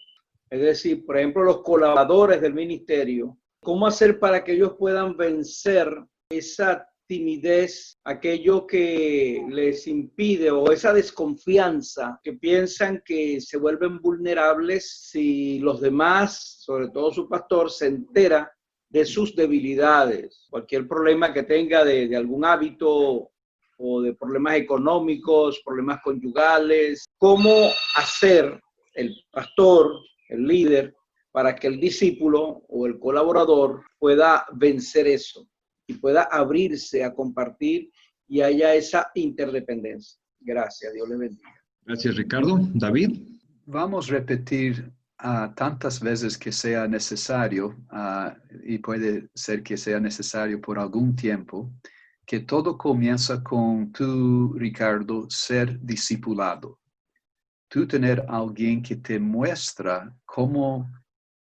es decir, por ejemplo, los colaboradores del ministerio, cómo hacer para que ellos puedan vencer esa timidez, aquello que les impide o esa desconfianza, que piensan que se vuelven vulnerables si los demás, sobre todo su pastor, se entera de sus debilidades, cualquier problema que tenga de algún hábito o de problemas económicos, problemas conyugales? ¿Cómo hacer el pastor, el líder, para que el discípulo o el colaborador pueda vencer eso y pueda abrirse a compartir y haya esa interdependencia? Gracias, Dios le bendiga. Gracias, Ricardo. David. Vamos a repetir tantas veces que sea necesario, y puede ser que sea necesario por algún tiempo, que todo comienza con tú, Ricardo, ser discipulado. Tú tener a alguien que te muestra cómo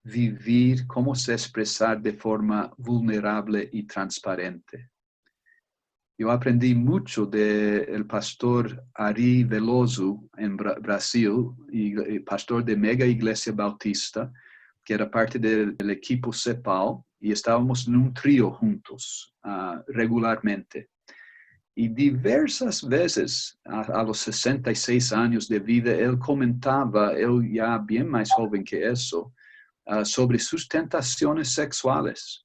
vivir, cómo se expresar de forma vulnerable y transparente. Yo aprendí mucho del pastor Ari Veloso en Brasil, y pastor de Mega Iglesia Bautista, que era parte del equipo CEPAL, y estábamos en un trío juntos regularmente. Y diversas veces, a los 66 años de vida, él comentaba, él ya bien más joven que eso, sobre sus tentaciones sexuales.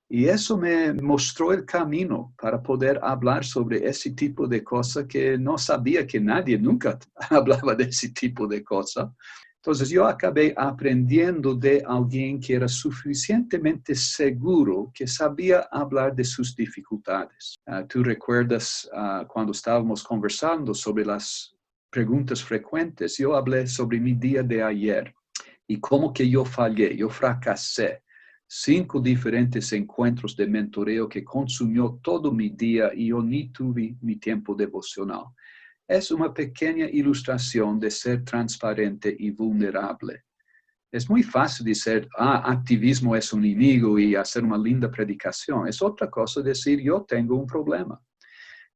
Y eso me mostró el camino para poder hablar sobre ese tipo de cosas que no sabía que nadie nunca hablaba de ese tipo de cosas. Entonces yo acabé aprendiendo de alguien que era suficientemente seguro, que sabía hablar de sus dificultades. Tú recuerdas cuando estábamos conversando sobre las preguntas frecuentes, yo hablé sobre mi día de ayer y cómo que yo fallé, yo fracasé. 5 diferentes encuentros de mentoreo que consumió todo mi día y yo ni tuve mi tiempo devocional. Es una pequeña ilustración de ser transparente y vulnerable. Es muy fácil decir, activismo es un enemigo y hacer una linda predicación. Es otra cosa decir, yo tengo un problema.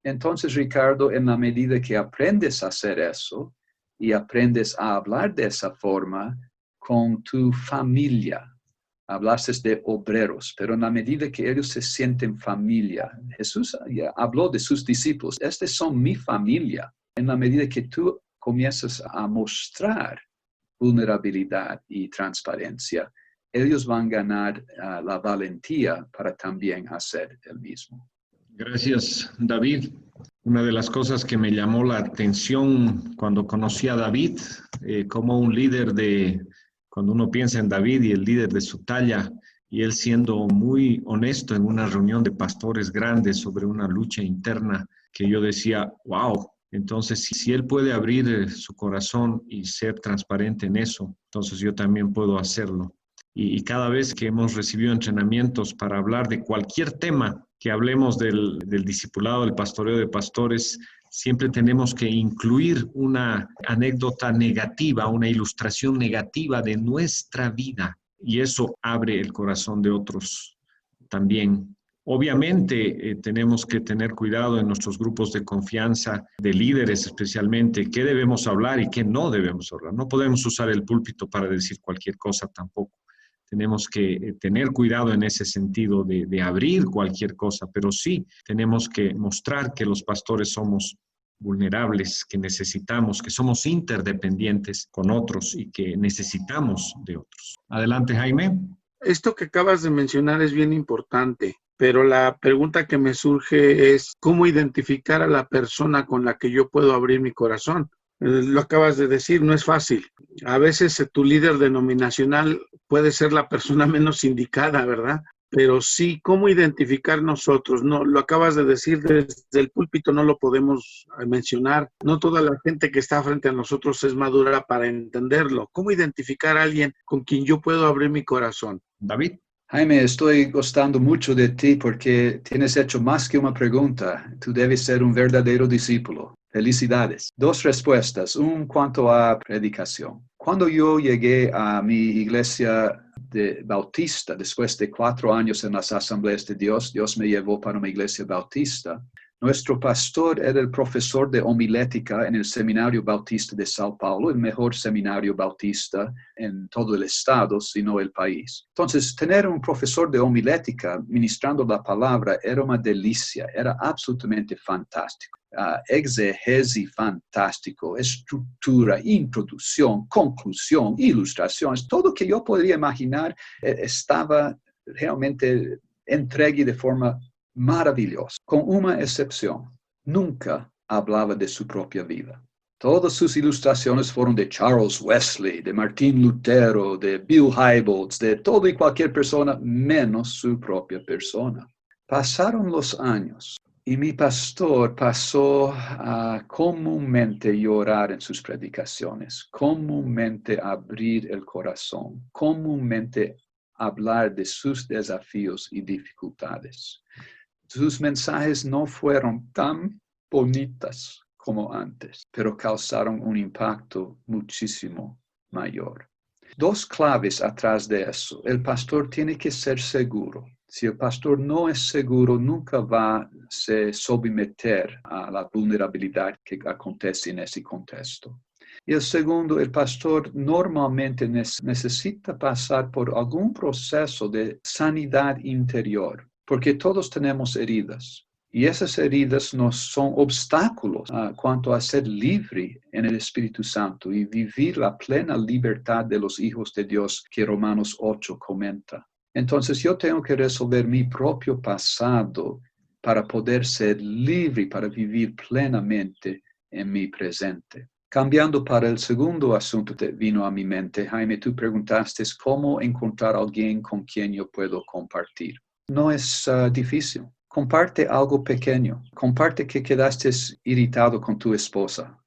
Entonces, Ricardo, en la medida que aprendes a hacer eso y aprendes a hablar de esa forma con tu familia, hablaste de obreros, pero en la medida que ellos se sienten familia, Jesús ya habló de sus discípulos, estos son mi familia. En la medida que tú comienzas a mostrar vulnerabilidad y transparencia, ellos van a ganar la valentía para también hacer el mismo. Gracias, David. Una de las cosas que me llamó la atención cuando conocí a David, como un líder cuando uno piensa en David y el líder de su talla, y él siendo muy honesto en una reunión de pastores grandes sobre una lucha interna, que yo decía, wow. Entonces, si él puede abrir su corazón y ser transparente en eso, entonces yo también puedo hacerlo. Y cada vez que hemos recibido entrenamientos para hablar de cualquier tema, que hablemos del discipulado, del pastoreo de pastores, siempre tenemos que incluir una anécdota negativa, una ilustración negativa de nuestra vida. Y eso abre el corazón de otros también. Obviamente tenemos que tener cuidado en nuestros grupos de confianza, de líderes especialmente, qué debemos hablar y qué no debemos hablar. No podemos usar el púlpito para decir cualquier cosa tampoco. Tenemos que tener cuidado en ese sentido de abrir cualquier cosa, pero sí tenemos que mostrar que los pastores somos vulnerables, que necesitamos, que somos interdependientes con otros y que necesitamos de otros. Adelante, Jaime. Esto que acabas de mencionar es bien importante, pero la pregunta que me surge es ¿cómo identificar a la persona con la que yo puedo abrir mi corazón? Lo acabas de decir, no es fácil. A veces tu líder denominacional puede ser la persona menos indicada, ¿verdad? Pero sí, ¿cómo identificar nosotros? No, lo acabas de decir, desde el púlpito no lo podemos mencionar. No toda la gente que está frente a nosotros es madura para entenderlo. ¿Cómo identificar a alguien con quien yo puedo abrir mi corazón? David. Jaime, estoy gustando mucho de ti porque tienes hecho más que una pregunta. Tú debes ser un verdadero discípulo. Felicidades. 2 respuestas. Un cuanto a predicación. Cuando yo llegué a mi iglesia de bautista, después de 4 años en las Asambleas de Dios, Dios me llevó para una iglesia bautista. Nuestro pastor era el profesor de homilética en el Seminario Bautista de Sao Paulo, el mejor seminario bautista en todo el estado, sino el país. Entonces, tener un profesor de homilética ministrando la palabra era una delicia, era absolutamente fantástico. Exegesis fantástico, estructura, introducción, conclusión, ilustraciones, todo lo que yo podría imaginar estaba realmente entregue de forma maravillosa, con una excepción. Nunca hablaba de su propia vida. Todas sus ilustraciones fueron de Charles Wesley, de Martín Lutero, de Bill Hybels, de todo y cualquier persona, menos su propia persona. Pasaron los años y mi pastor pasó a comúnmente llorar en sus predicaciones, comúnmente abrir el corazón, comúnmente hablar de sus desafíos y dificultades. Sus mensajes no fueron tan bonitas como antes, pero causaron un impacto muchísimo mayor. 2 claves atrás de eso. El pastor tiene que ser seguro. Si el pastor no es seguro, nunca va a se someter a la vulnerabilidad que acontece en ese contexto. Y el segundo, el pastor normalmente necesita pasar por algún proceso de sanidad interior, porque todos tenemos heridas. Y esas heridas nos son obstáculos cuanto a ser libre en el Espíritu Santo y vivir la plena libertad de los hijos de Dios que Romanos 8 comenta. Entonces yo tengo que resolver mi propio pasado para poder ser libre, para vivir plenamente en mi presente. Cambiando para el segundo asunto que vino a mi mente, Jaime, tú preguntaste cómo encontrar a alguien con quien yo puedo compartir. No es difícil. Comparte algo pequeño. Comparte que quedaste irritado con tu esposa.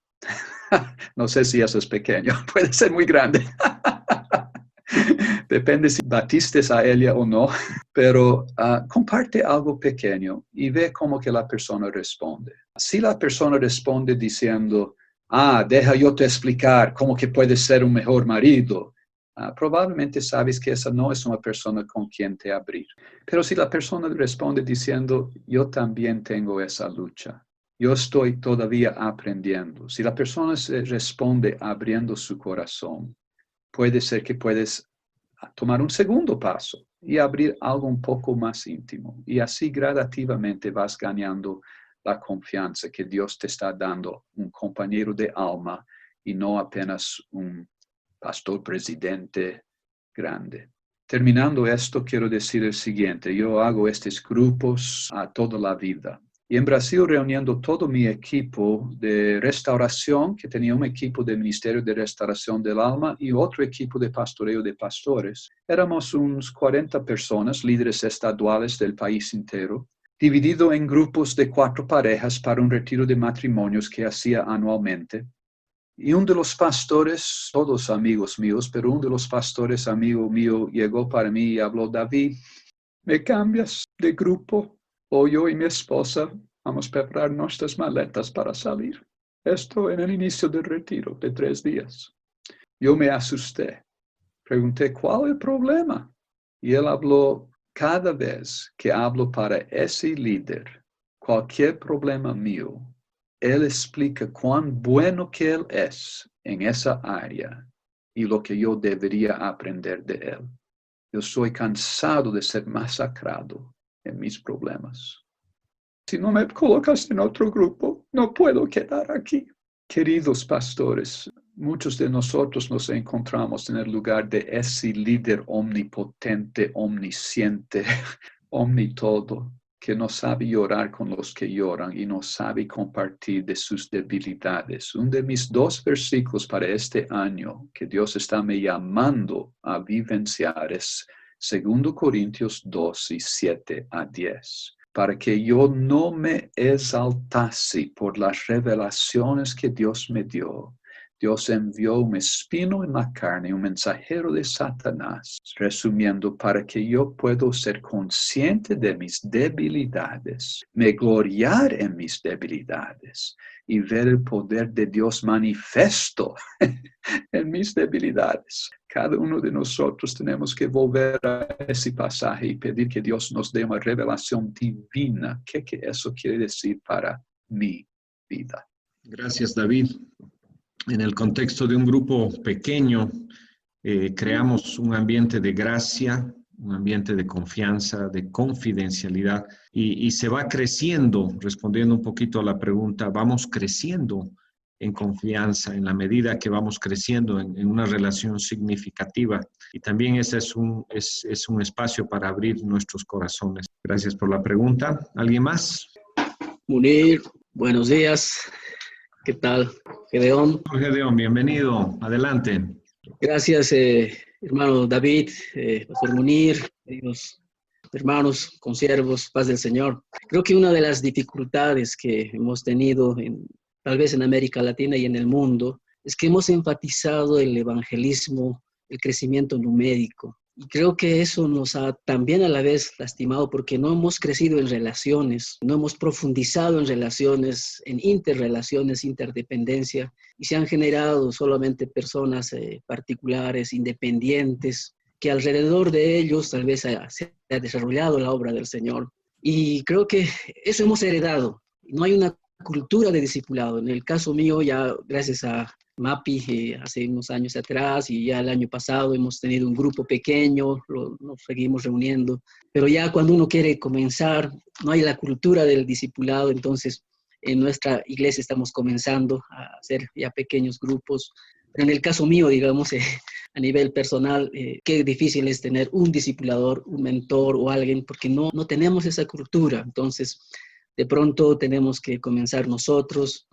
No sé si eso es pequeño. Puede ser muy grande. Depende si batiste a ella o no. Pero comparte algo pequeño y ve cómo que la persona responde. Si la persona responde diciendo, deja yo te explicar cómo que puedes ser un mejor marido, probablemente sabes que esa no es una persona con quien te abrir. Pero si la persona responde diciendo, yo también tengo esa lucha, yo estoy todavía aprendiendo. Si la persona responde abriendo su corazón, puede ser que puedes tomar un segundo paso y abrir algo un poco más íntimo. Y así gradativamente vas ganando la confianza que Dios te está dando, un compañero de alma y no apenas un pastor presidente grande. Terminando esto, quiero decir el siguiente. Yo hago estos grupos a toda la vida. Y en Brasil, reuniendo todo mi equipo de restauración, que tenía un equipo de Ministerio de Restauración del Alma y otro equipo de pastoreo de pastores, éramos unos 40 personas, líderes estaduales del país entero, dividido en grupos de 4 parejas para un retiro de matrimonios que hacía anualmente. Y uno de los pastores, todos amigos míos, pero uno de los pastores amigo mío llegó para mí y habló, David, ¿me cambias de grupo? O yo y mi esposa vamos a preparar nuestras maletas para salir. Esto en el inicio del retiro de 3 días. Yo me asusté. Pregunté, ¿cuál es el problema? Y él habló, cada vez que hablo para ese líder, cualquier problema mío, él explica cuán bueno que él es en esa área y lo que yo debería aprender de él. Yo soy cansado de ser masacrado en mis problemas. Si no me colocas en otro grupo, no puedo quedar aquí. Queridos pastores, muchos de nosotros nos encontramos en el lugar de ese líder omnipotente, omnisciente, omnitodo, que no sabe llorar con los que lloran y no sabe compartir de sus debilidades. Uno de mis 2 versículos para este año que Dios está me llamando a vivenciar es 2 Corintios 12, 7 a 10. Para que yo no me exaltase por las revelaciones que Dios me dio. Dios envió un espino en la carne, un mensajero de Satanás, resumiendo, para que yo pueda ser consciente de mis debilidades, me gloriar en mis debilidades y ver el poder de Dios manifiesto en mis debilidades. Cada uno de nosotros tenemos que volver a ese pasaje y pedir que Dios nos dé una revelación divina. ¿Qué eso quiere decir para mi vida? Gracias, David. En el contexto de un grupo pequeño, creamos un ambiente de gracia, un ambiente de confianza, de confidencialidad, y se va creciendo, respondiendo un poquito a la pregunta, vamos creciendo en confianza en la medida que vamos creciendo en una relación significativa. Y también ese es un espacio para abrir nuestros corazones. Gracias por la pregunta. ¿Alguien más? Munir, buenos días. ¿Qué tal? Gedeón. Gedeón, bienvenido. Adelante. Gracias, hermano David, pastor Munir, queridos hermanos, consiervos, paz del Señor. Creo que una de las dificultades que hemos tenido, tal vez en América Latina y en el mundo, es que hemos enfatizado el evangelismo, el crecimiento numérico. Y creo que eso nos ha también a la vez lastimado porque no hemos crecido en relaciones, no hemos profundizado en relaciones, en interrelaciones, interdependencia, y se han generado solamente personas particulares, independientes, que alrededor de ellos tal vez se ha desarrollado la obra del Señor. Y creo que eso hemos heredado. No hay una cultura de discipulado. En el caso mío, ya gracias a MAPI, hace unos años atrás y ya el año pasado hemos tenido un grupo pequeño, nos seguimos reuniendo, pero ya cuando uno quiere comenzar, no hay la cultura del discipulado, entonces en nuestra iglesia estamos comenzando a hacer ya pequeños grupos. Pero en el caso mío, digamos, a nivel personal, qué difícil es tener un discipulador, un mentor o alguien, porque no tenemos esa cultura. Entonces, de pronto tenemos que comenzar nosotros,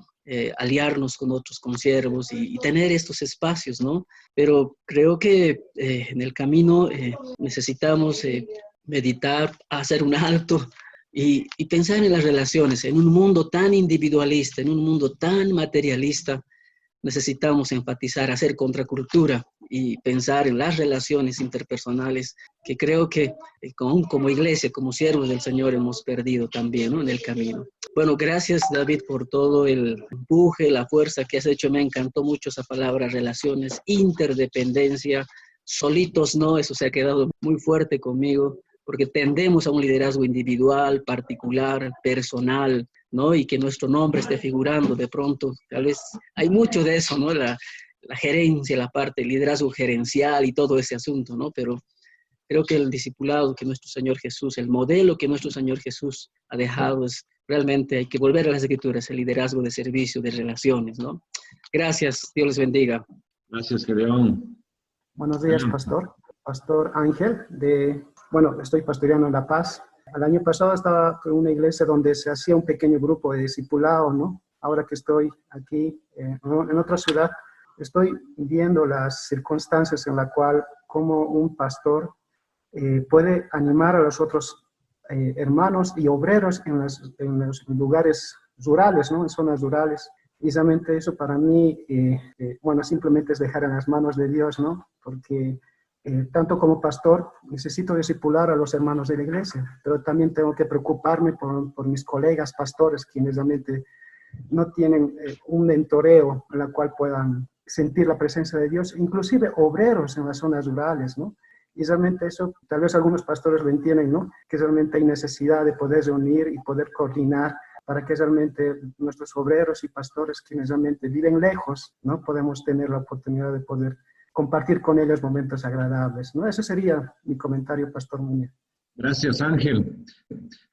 aliarnos con otros consiervos y tener estos espacios, ¿no? Pero creo que en el camino necesitamos meditar, hacer un alto y pensar en las relaciones. En un mundo tan individualista, en un mundo tan materialista, necesitamos enfatizar, hacer contracultura y pensar en las relaciones interpersonales que creo que como iglesia, como siervos del Señor hemos perdido también, ¿no? En el camino. Bueno, gracias David por todo el empuje, la fuerza que has hecho. Me encantó mucho esa palabra, relaciones, interdependencia, solitos, ¿no? Eso se ha quedado muy fuerte conmigo, porque tendemos a un liderazgo individual, particular, personal, ¿no? Y que nuestro nombre esté figurando de pronto. Tal vez hay mucho de eso, ¿no? La gerencia, la parte, el liderazgo gerencial y todo ese asunto, ¿no? Pero creo que el discipulado que nuestro Señor Jesús, el modelo que nuestro Señor Jesús ha dejado es realmente, hay que volver a las Escrituras, el liderazgo de servicio, de relaciones, ¿no? Gracias, Dios les bendiga. Gracias, Gedeón. Buenos días, pastor. Pastor Ángel, estoy pastoreando en La Paz. El año pasado estaba en una iglesia donde se hacía un pequeño grupo de discipulado, ¿no? Ahora que estoy aquí en otra ciudad, estoy viendo las circunstancias en las cuales como un pastor puede animar a los otros hermanos y obreros en los lugares rurales, ¿no? En zonas rurales. Precisamente eso para mí, simplemente es dejar en las manos de Dios, ¿no? Porque tanto como pastor necesito discipular a los hermanos de la iglesia, pero también tengo que preocuparme por mis colegas pastores, quienes realmente no tienen un mentoreo en la cual puedan sentir la presencia de Dios, inclusive obreros en las zonas rurales, ¿no? Y realmente eso, tal vez algunos pastores lo entienden, ¿no? Que realmente hay necesidad de poder reunir y poder coordinar para que realmente nuestros obreros y pastores, quienes realmente viven lejos, ¿no? Podemos tener la oportunidad de poder compartir con ellos momentos agradables, ¿no? Ese sería mi comentario, Pastor Muñoz. Gracias, Ángel.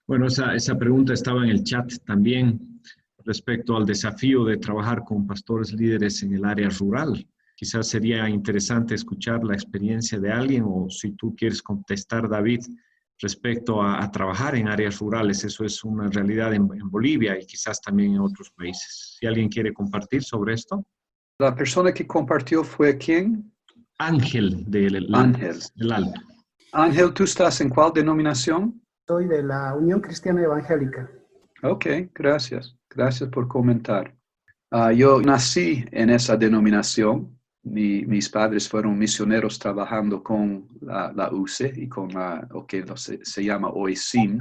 Bueno, esa pregunta estaba en el chat también respecto al desafío de trabajar con pastores líderes en el área rural. Quizás sería interesante escuchar la experiencia de alguien, o si tú quieres contestar, David, respecto a trabajar en áreas rurales. Eso es una realidad en Bolivia y quizás también en otros países. Si alguien quiere compartir sobre esto. La persona que compartió fue ¿quién? Ángel del Alto. Ángel, ¿tú estás en cuál denominación? Soy de la Unión Cristiana Evangélica. Ok, gracias. Gracias por comentar. Yo nací en esa denominación. Mis padres fueron misioneros trabajando con la UCE y con lo que se llama OECIM.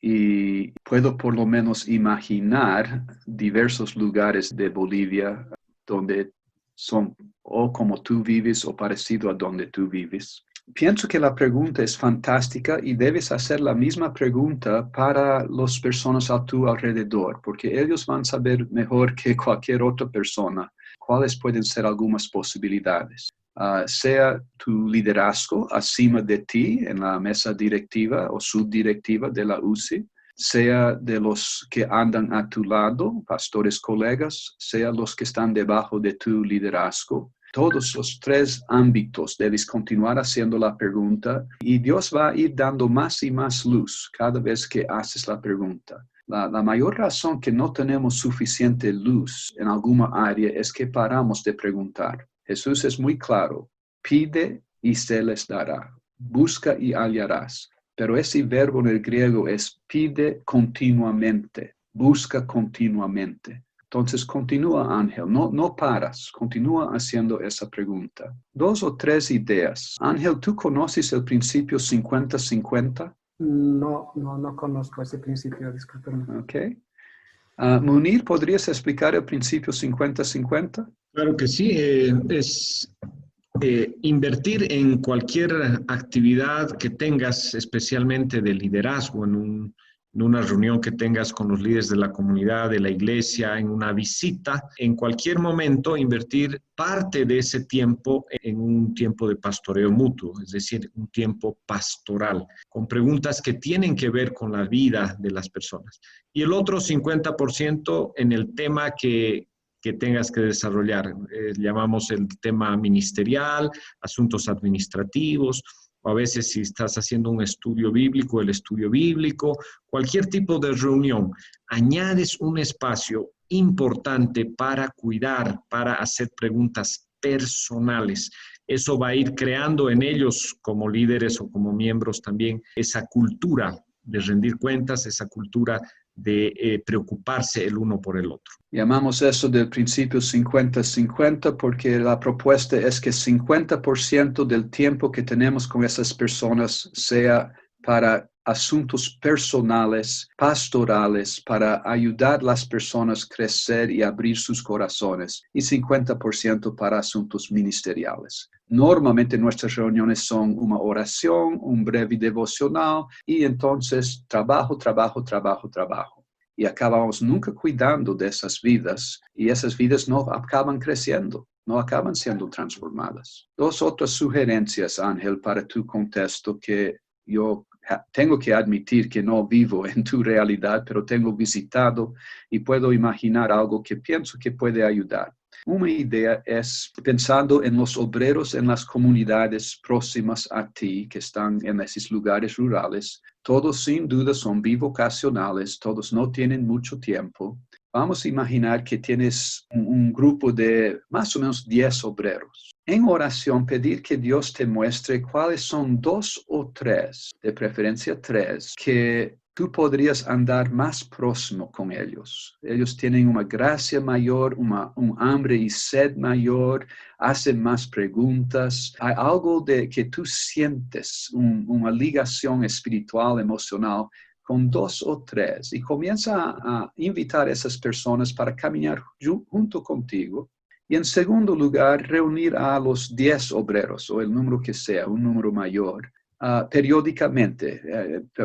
Y puedo por lo menos imaginar diversos lugares de Bolivia donde son o como tú vives o parecido a donde tú vives. Pienso que la pregunta es fantástica y debes hacer la misma pregunta para las personas a tu alrededor, porque ellos van a saber mejor que cualquier otra persona cuáles pueden ser algunas posibilidades. Sea tu liderazgo acima de ti en la mesa directiva o subdirectiva de la UCI, sea de los que andan a tu lado, pastores colegas, sea los que están debajo de tu liderazgo. Todos los tres ámbitos debes continuar haciendo la pregunta y Dios va a ir dando más y más luz cada vez que haces la pregunta. La mayor razón que no tenemos suficiente luz en alguna área es que paramos de preguntar. Jesús es muy claro: pide y se les dará, busca y hallarás. Pero ese verbo en el griego es pide continuamente, busca continuamente. Entonces continúa, Ángel, no paras, continúa haciendo esa pregunta. 2 o 3 ideas. Ángel, ¿tú conoces el principio 50-50? No conozco ese principio, discúlpeme. Ok. Munir, ¿podrías explicar el principio 50-50? Claro que sí, es invertir en cualquier actividad que tengas, especialmente de liderazgo, en una reunión que tengas con los líderes de la comunidad, de la iglesia, en una visita, en cualquier momento invertir parte de ese tiempo en un tiempo de pastoreo mutuo, es decir, un tiempo pastoral, con preguntas que tienen que ver con la vida de las personas. Y el otro 50% en el tema que tengas que desarrollar. Llamamos el tema ministerial, asuntos administrativos, o a veces si estás haciendo un estudio bíblico, el estudio bíblico, cualquier tipo de reunión, añades un espacio importante para cuidar, para hacer preguntas personales. Eso va a ir creando en ellos como líderes o como miembros también esa cultura de rendir cuentas, esa cultura de preocuparse el uno por el otro. Llamamos eso del principio 50-50 porque la propuesta es que 50% del tiempo que tenemos con esas personas sea para asuntos personales, pastorales, para ayudar a las personas a crecer y abrir sus corazones, y 50% para asuntos ministeriales. Normalmente nuestras reuniones son una oración, un breve devocional, y entonces trabajo. Y acabamos nunca cuidando de esas vidas, y esas vidas no acaban creciendo, no acaban siendo transformadas. Dos otras sugerencias, Ángel, para tu contexto, que yo tengo que admitir que no vivo en tu realidad, pero tengo visitado y puedo imaginar algo que pienso que puede ayudar. Una idea es pensando en los obreros en las comunidades próximas a ti que están en esos lugares rurales. Todos sin duda son bivocacionales, todos no tienen mucho tiempo. Vamos a imaginar que tienes un grupo de más o menos 10 obreros. En oración, pedir que Dios te muestre cuáles son 2 o 3, de preferencia 3, que tú podrías andar más próximo con ellos. Ellos tienen una gracia mayor, un hambre y sed mayor, hacen más preguntas. Hay algo que tú sientes, una ligación espiritual, emocional, con 2 o 3, y comienza a invitar a esas personas para caminar junto contigo. Y en segundo lugar, reunir a los 10 obreros, o el número que sea, un número mayor, periódicamente,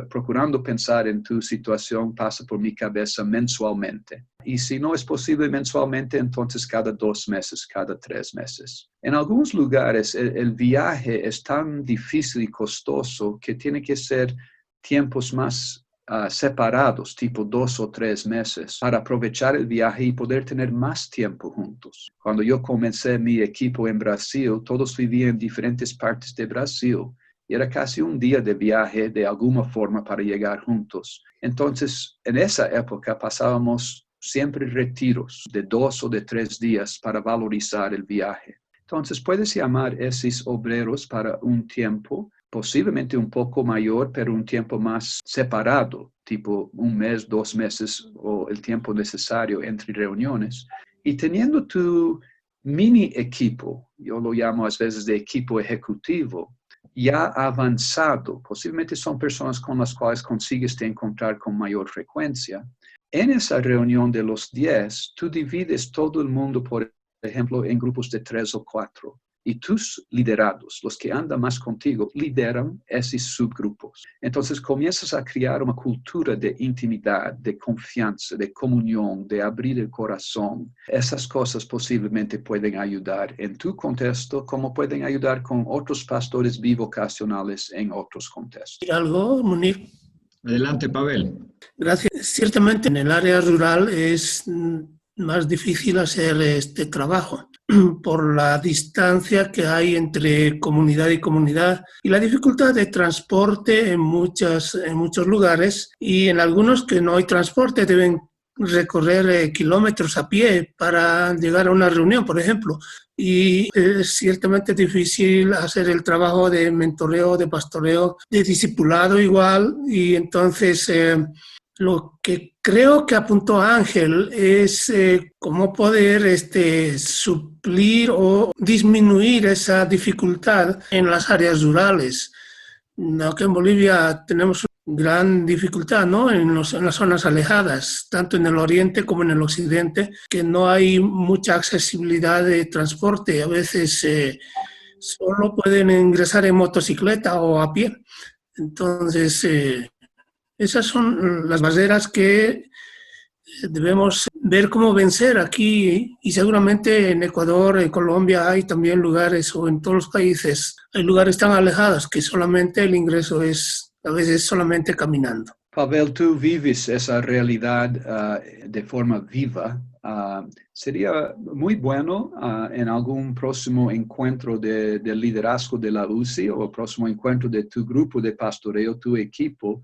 procurando pensar en tu situación, pasa por mi cabeza mensualmente. Y si no es posible mensualmente, entonces cada 2 meses, cada 3 meses. En algunos lugares el viaje es tan difícil y costoso que tiene que ser tiempos más separados, tipo 2 o 3 meses, para aprovechar el viaje y poder tener más tiempo juntos. Cuando yo comencé mi equipo en Brasil, todos vivían en diferentes partes de Brasil. Y era casi un día de viaje de alguna forma para llegar juntos. Entonces, en esa época pasábamos siempre retiros de 2 o de 3 días para valorizar el viaje. Entonces, puedes llamar a esos obreros para un tiempo, posiblemente un poco mayor, pero un tiempo más separado, tipo 1 mes, 2 meses, o el tiempo necesario entre reuniones. Y teniendo tu mini equipo, yo lo llamo a veces de equipo ejecutivo, ya avanzado, posiblemente son personas con las cuales consigues te encontrar con mayor frecuencia. En esa reunión de los 10, tú divides todo el mundo, por ejemplo, en grupos de 3 o 4. Y tus liderados, los que andan más contigo, lideran esos subgrupos. Entonces comienzas a crear una cultura de intimidad, de confianza, de comunión, de abrir el corazón. Esas cosas posiblemente pueden ayudar en tu contexto, como pueden ayudar con otros pastores bivocacionales en otros contextos. ¿Algo, Munir? Adelante, Pavel. Gracias. Ciertamente en el área rural es más difícil hacer este trabajo por la distancia que hay entre comunidad y comunidad y la dificultad de transporte en muchos lugares, y en algunos que no hay transporte deben recorrer kilómetros a pie para llegar a una reunión, por ejemplo. Y es ciertamente difícil hacer el trabajo de mentoreo, de pastoreo, de discipulado igual, y entonces lo que creo que apuntó Ángel es cómo poder suplir o disminuir esa dificultad en las áreas rurales. Aquí en Bolivia tenemos una gran dificultad, ¿no? En las zonas alejadas, tanto en el oriente como en el occidente, que no hay mucha accesibilidad de transporte. A veces solo pueden ingresar en motocicleta o a pie. Entonces, esas son las barreras que debemos ver cómo vencer aquí, y seguramente en Ecuador, en Colombia hay también lugares, o en todos los países, hay lugares tan alejados que solamente el ingreso es a veces solamente caminando. Pavel, tú vives esa realidad de forma viva. Sería muy bueno en algún próximo encuentro de liderazgo de la UCI o próximo encuentro de tu grupo de pastoreo, tu equipo,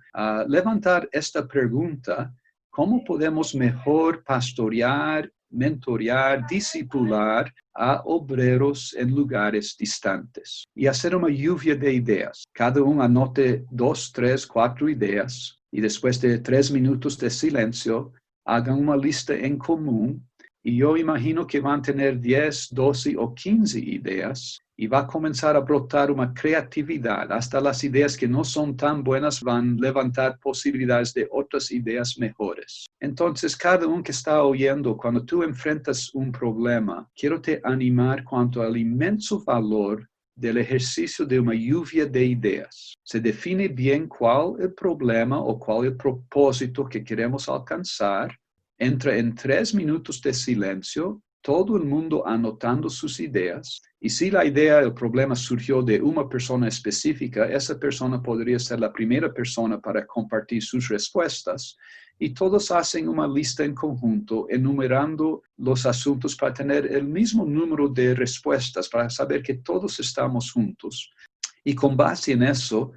levantar esta pregunta: ¿cómo podemos mejor pastorear, mentorear, discipular a obreros en lugares distantes? Y hacer una lluvia de ideas. Cada uno anote 2, 3, 4 ideas, y después de 3 minutos de silencio, hagan una lista en común Y yo imagino que van a tener 10, 12 o 15 ideas y va a comenzar a brotar una creatividad. Hasta las ideas que no son tan buenas van a levantar posibilidades de otras ideas mejores. Entonces, cada uno que está oyendo, cuando tú enfrentas un problema, quiero te animar cuanto al inmenso valor del ejercicio de una lluvia de ideas. Se define bien cuál es el problema o cuál es el propósito que queremos alcanzar. Entra en 3 minutos de silencio, todo el mundo anotando sus ideas. Y si la idea, el problema surgió de una persona específica, esa persona podría ser la primera persona para compartir sus respuestas. Y todos hacen una lista en conjunto, enumerando los asuntos para tener el mismo número de respuestas, para saber que todos estamos juntos. Y con base en eso,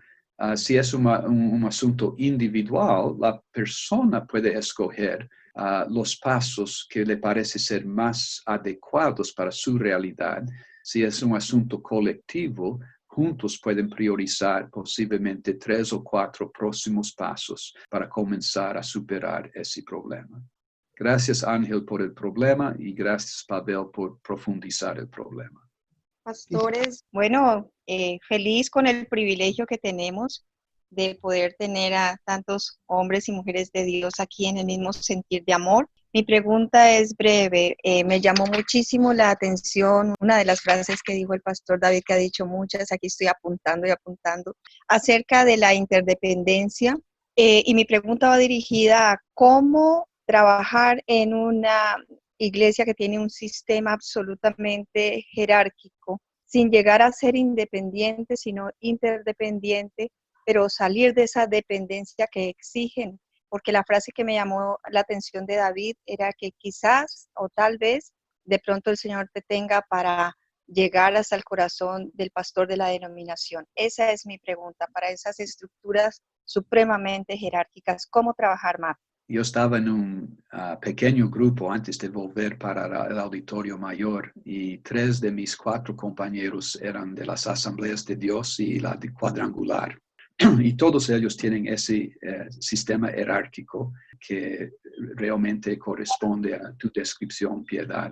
si es un asunto individual, la persona puede escoger los pasos que le parece ser más adecuados para su realidad. Si es un asunto colectivo, juntos pueden priorizar posiblemente 3 o 4 próximos pasos para comenzar a superar ese problema. Gracias, Ángel, por el problema y gracias, Pavel, por profundizar el problema. Pastores, bueno, feliz con el privilegio que tenemos de poder tener a tantos hombres y mujeres de Dios aquí en el mismo sentir de amor. Mi pregunta es breve. Me llamó muchísimo la atención una de las frases que dijo el pastor David, que ha dicho muchas, aquí estoy apuntando y apuntando, acerca de la interdependencia. Y mi pregunta va dirigida a cómo trabajar en una iglesia que tiene un sistema absolutamente jerárquico, sin llegar a ser independiente, sino interdependiente, pero salir de esa dependencia que exigen, porque la frase que me llamó la atención de David era que quizás o tal vez de pronto el Señor te tenga para llegar hasta el corazón del pastor de la denominación. Esa es mi pregunta, para esas estructuras supremamente jerárquicas, ¿cómo trabajar más? Yo estaba en un pequeño grupo antes de volver para el auditorio mayor y 3 de mis 4 compañeros eran de las Asambleas de Dios y la de Cuadrangular. Y todos ellos tienen ese sistema jerárquico que realmente corresponde a tu descripción, Piedad.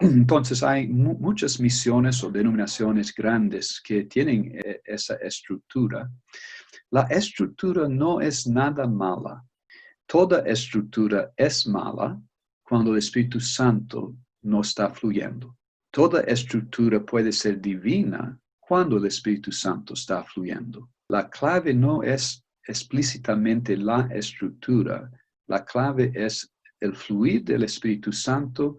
Entonces hay muchas misiones o denominaciones grandes que tienen esa estructura. La estructura no es nada mala. Toda estructura es mala cuando el Espíritu Santo no está fluyendo. Toda estructura puede ser divina cuando el Espíritu Santo está fluyendo. La clave no es explícitamente la estructura, la clave es el fluir del Espíritu Santo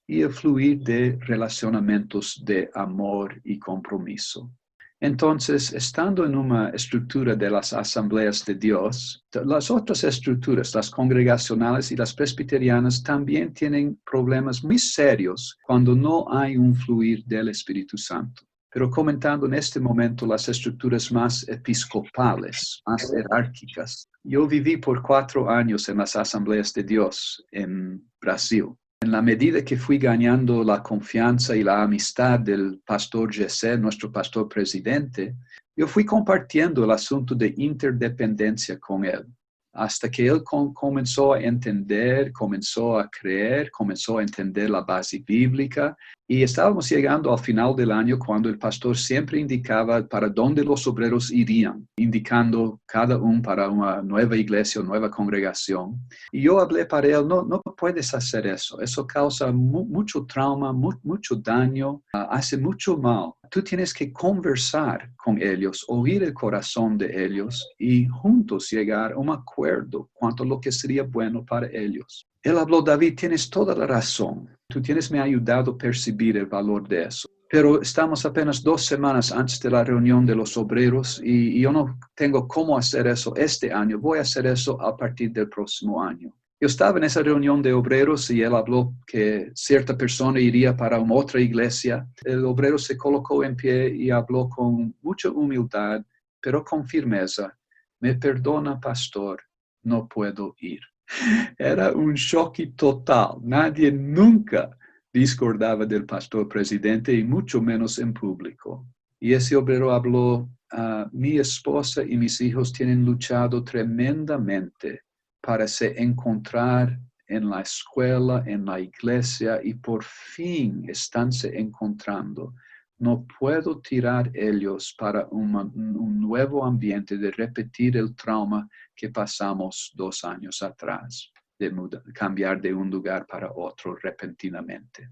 y el fluir de relacionamientos de amor y compromiso. Entonces, estando en una estructura de las asambleas de Dios, las otras estructuras, las congregacionales y las presbiterianas, también tienen problemas muy serios cuando no hay un fluir del Espíritu Santo. Pero comentando en este momento las estructuras más episcopales, más jerárquicas. Yo viví por 4 años en las Asambleas de Dios en Brasil. En la medida que fui ganando la confianza y la amistad del pastor Jesse, nuestro pastor presidente, yo fui compartiendo el asunto de interdependencia con él. Hasta que él comenzó a entender, comenzó a creer, comenzó a entender la base bíblica. Y estábamos llegando al final del año cuando el pastor siempre indicaba para dónde los obreros irían, indicando cada uno para una nueva iglesia o nueva congregación. Y yo hablé para él, no puedes hacer eso. Eso causa mucho trauma, mucho daño, hace mucho mal. Tú tienes que conversar con ellos, oír el corazón de ellos y juntos llegar a un acuerdo cuanto a lo que sería bueno para ellos. Él habló, David, tienes toda la razón. Tú me ayudado a percibir el valor de eso. Pero estamos apenas 2 semanas antes de la reunión de los obreros y yo no tengo cómo hacer eso este año. Voy a hacer eso a partir del próximo año. Yo estaba en esa reunión de obreros y él habló que cierta persona iría para una otra iglesia. El obrero se colocó en pie y habló con mucha humildad, pero con firmeza. Me perdona, pastor, no puedo ir. Era un choque total. Nadie nunca discordaba del pastor presidente y mucho menos en público. Y ese obrero habló, mi esposa y mis hijos tienen luchado tremendamente para se encontrar en la escuela, en la iglesia, y por fin están se encontrando. No puedo tirar ellos para un nuevo ambiente de repetir el trauma que pasamos 2 años atrás, de cambiar de un lugar para otro repentinamente.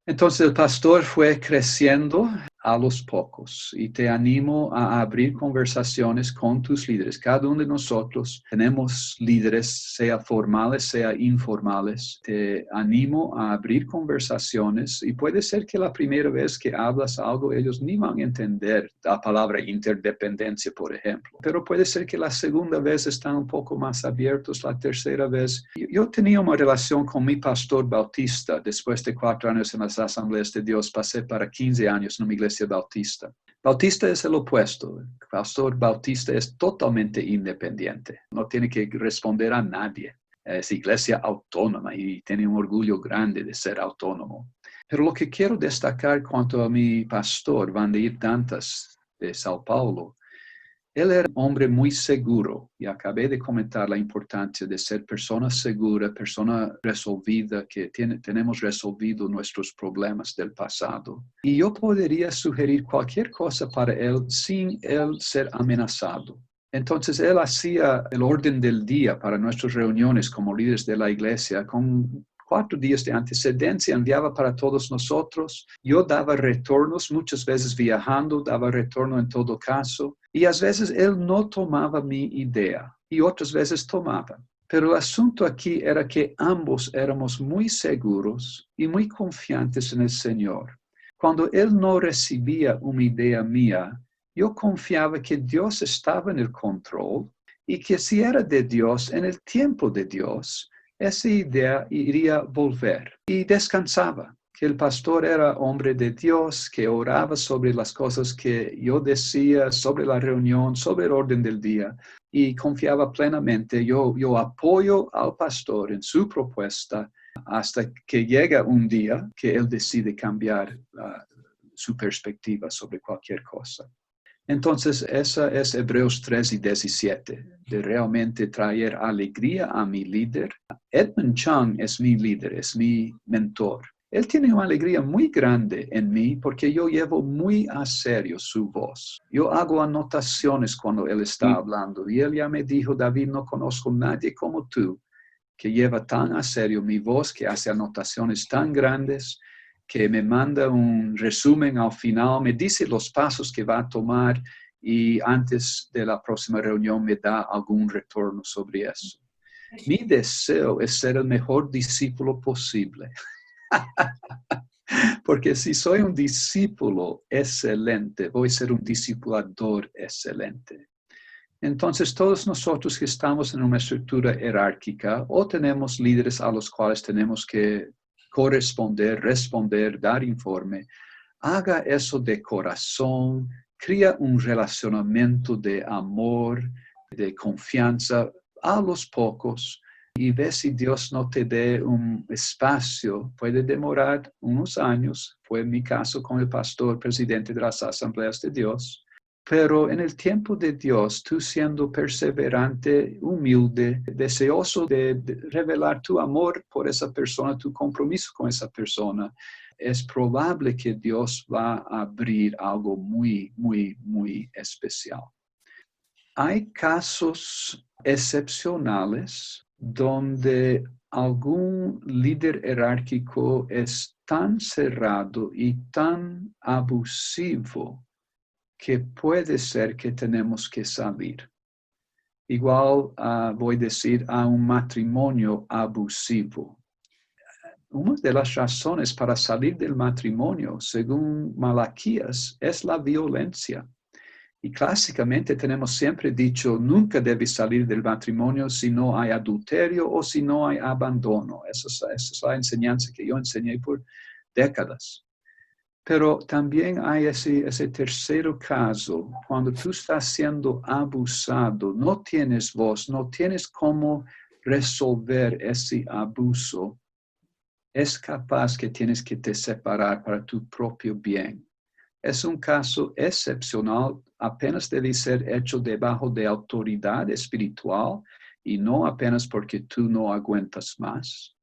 Entonces el pastor fue creciendo a los pocos y te animo a abrir conversaciones con tus líderes. Cada uno de nosotros tenemos líderes, sea formales, sea informales. Te animo a abrir conversaciones y puede ser que la primera vez que hablas algo ellos ni van a entender la palabra interdependencia, por ejemplo. Pero puede ser que la segunda vez están un poco más abiertos, la tercera vez. Yo tenía una relación con mi pastor bautista. Después de 4 años en las Asambleas de Dios, pasé para 15 años en una iglesia bautista. Bautista es el opuesto. El pastor bautista es totalmente independiente. No tiene que responder a nadie. Es iglesia autónoma y tiene un orgullo grande de ser autónomo. Pero lo que quiero destacar cuanto a mi pastor, Vandeir Dantas, de Sao Paulo, él era un hombre muy seguro y acabé de comentar la importancia de ser persona segura, persona resolvida, que tenemos resolvido nuestros problemas del pasado. Y yo podría sugerir cualquier cosa para él sin él ser amenazado. Entonces él hacía el orden del día para nuestras reuniones como líderes de la iglesia con 4 días de antecedencia, enviaba para todos nosotros. Yo daba retornos, muchas veces viajando, daba retorno en todo caso. Y a veces él no tomaba mi idea y otras veces tomaba. Pero el asunto aquí era que ambos éramos muy seguros y muy confiantes en el Señor. Cuando él no recibía una idea mía, yo confiaba que Dios estaba en el control y que si era de Dios, en el tiempo de Dios, esa idea iría a volver. Y descansaba, que el pastor era hombre de Dios, que oraba sobre las cosas que yo decía, sobre la reunión, sobre el orden del día, y confiaba plenamente. Yo apoyo al pastor en su propuesta hasta que llega un día que él decide cambiar su perspectiva sobre cualquier cosa. Entonces, esa es Hebreos 3:17, de realmente traer alegría a mi líder. Edmund Chung es mi líder, es mi mentor. Él tiene una alegría muy grande en mí porque yo llevo muy a serio su voz. Yo hago anotaciones cuando él está hablando y él ya me dijo, David, no conozco a nadie como tú que lleva tan a serio mi voz, que hace anotaciones tan grandes, que me manda un resumen al final, me dice los pasos que va a tomar y antes de la próxima reunión me da algún retorno sobre eso. Mi deseo es ser el mejor discípulo posible. Porque si soy un discípulo excelente, voy a ser un discipulador excelente. Entonces, todos nosotros que estamos en una estructura jerárquica o tenemos líderes a los cuales tenemos que corresponder, responder, dar informe, haga eso de corazón, crea un relacionamiento de amor, de confianza a los pocos y ve si Dios no te dé un espacio. Puede demorar unos años, fue mi caso con el pastor presidente de las Asambleas de Dios, pero en el tiempo de Dios, tú siendo perseverante, humilde, deseoso de revelar tu amor por esa persona, tu compromiso con esa persona, es probable que Dios va a abrir algo muy, muy, muy especial. Hay casos excepcionales donde algún líder jerárquico es tan cerrado y tan abusivo que puede ser que tenemos que salir. Igual voy a decir a un matrimonio abusivo. Una de las razones para salir del matrimonio, según Malaquías, es la violencia. Y clásicamente tenemos siempre dicho, nunca debes salir del matrimonio si no hay adulterio o si no hay abandono. Esa es la enseñanza que yo enseñé por décadas. Pero también hay ese tercer caso, cuando tú estás siendo abusado, no tienes voz, no tienes cómo resolver ese abuso. Es capaz que tienes que te separar para tu propio bien. Es un caso excepcional, apenas debe ser hecho debajo de autoridad espiritual y no apenas porque tú no aguantas más.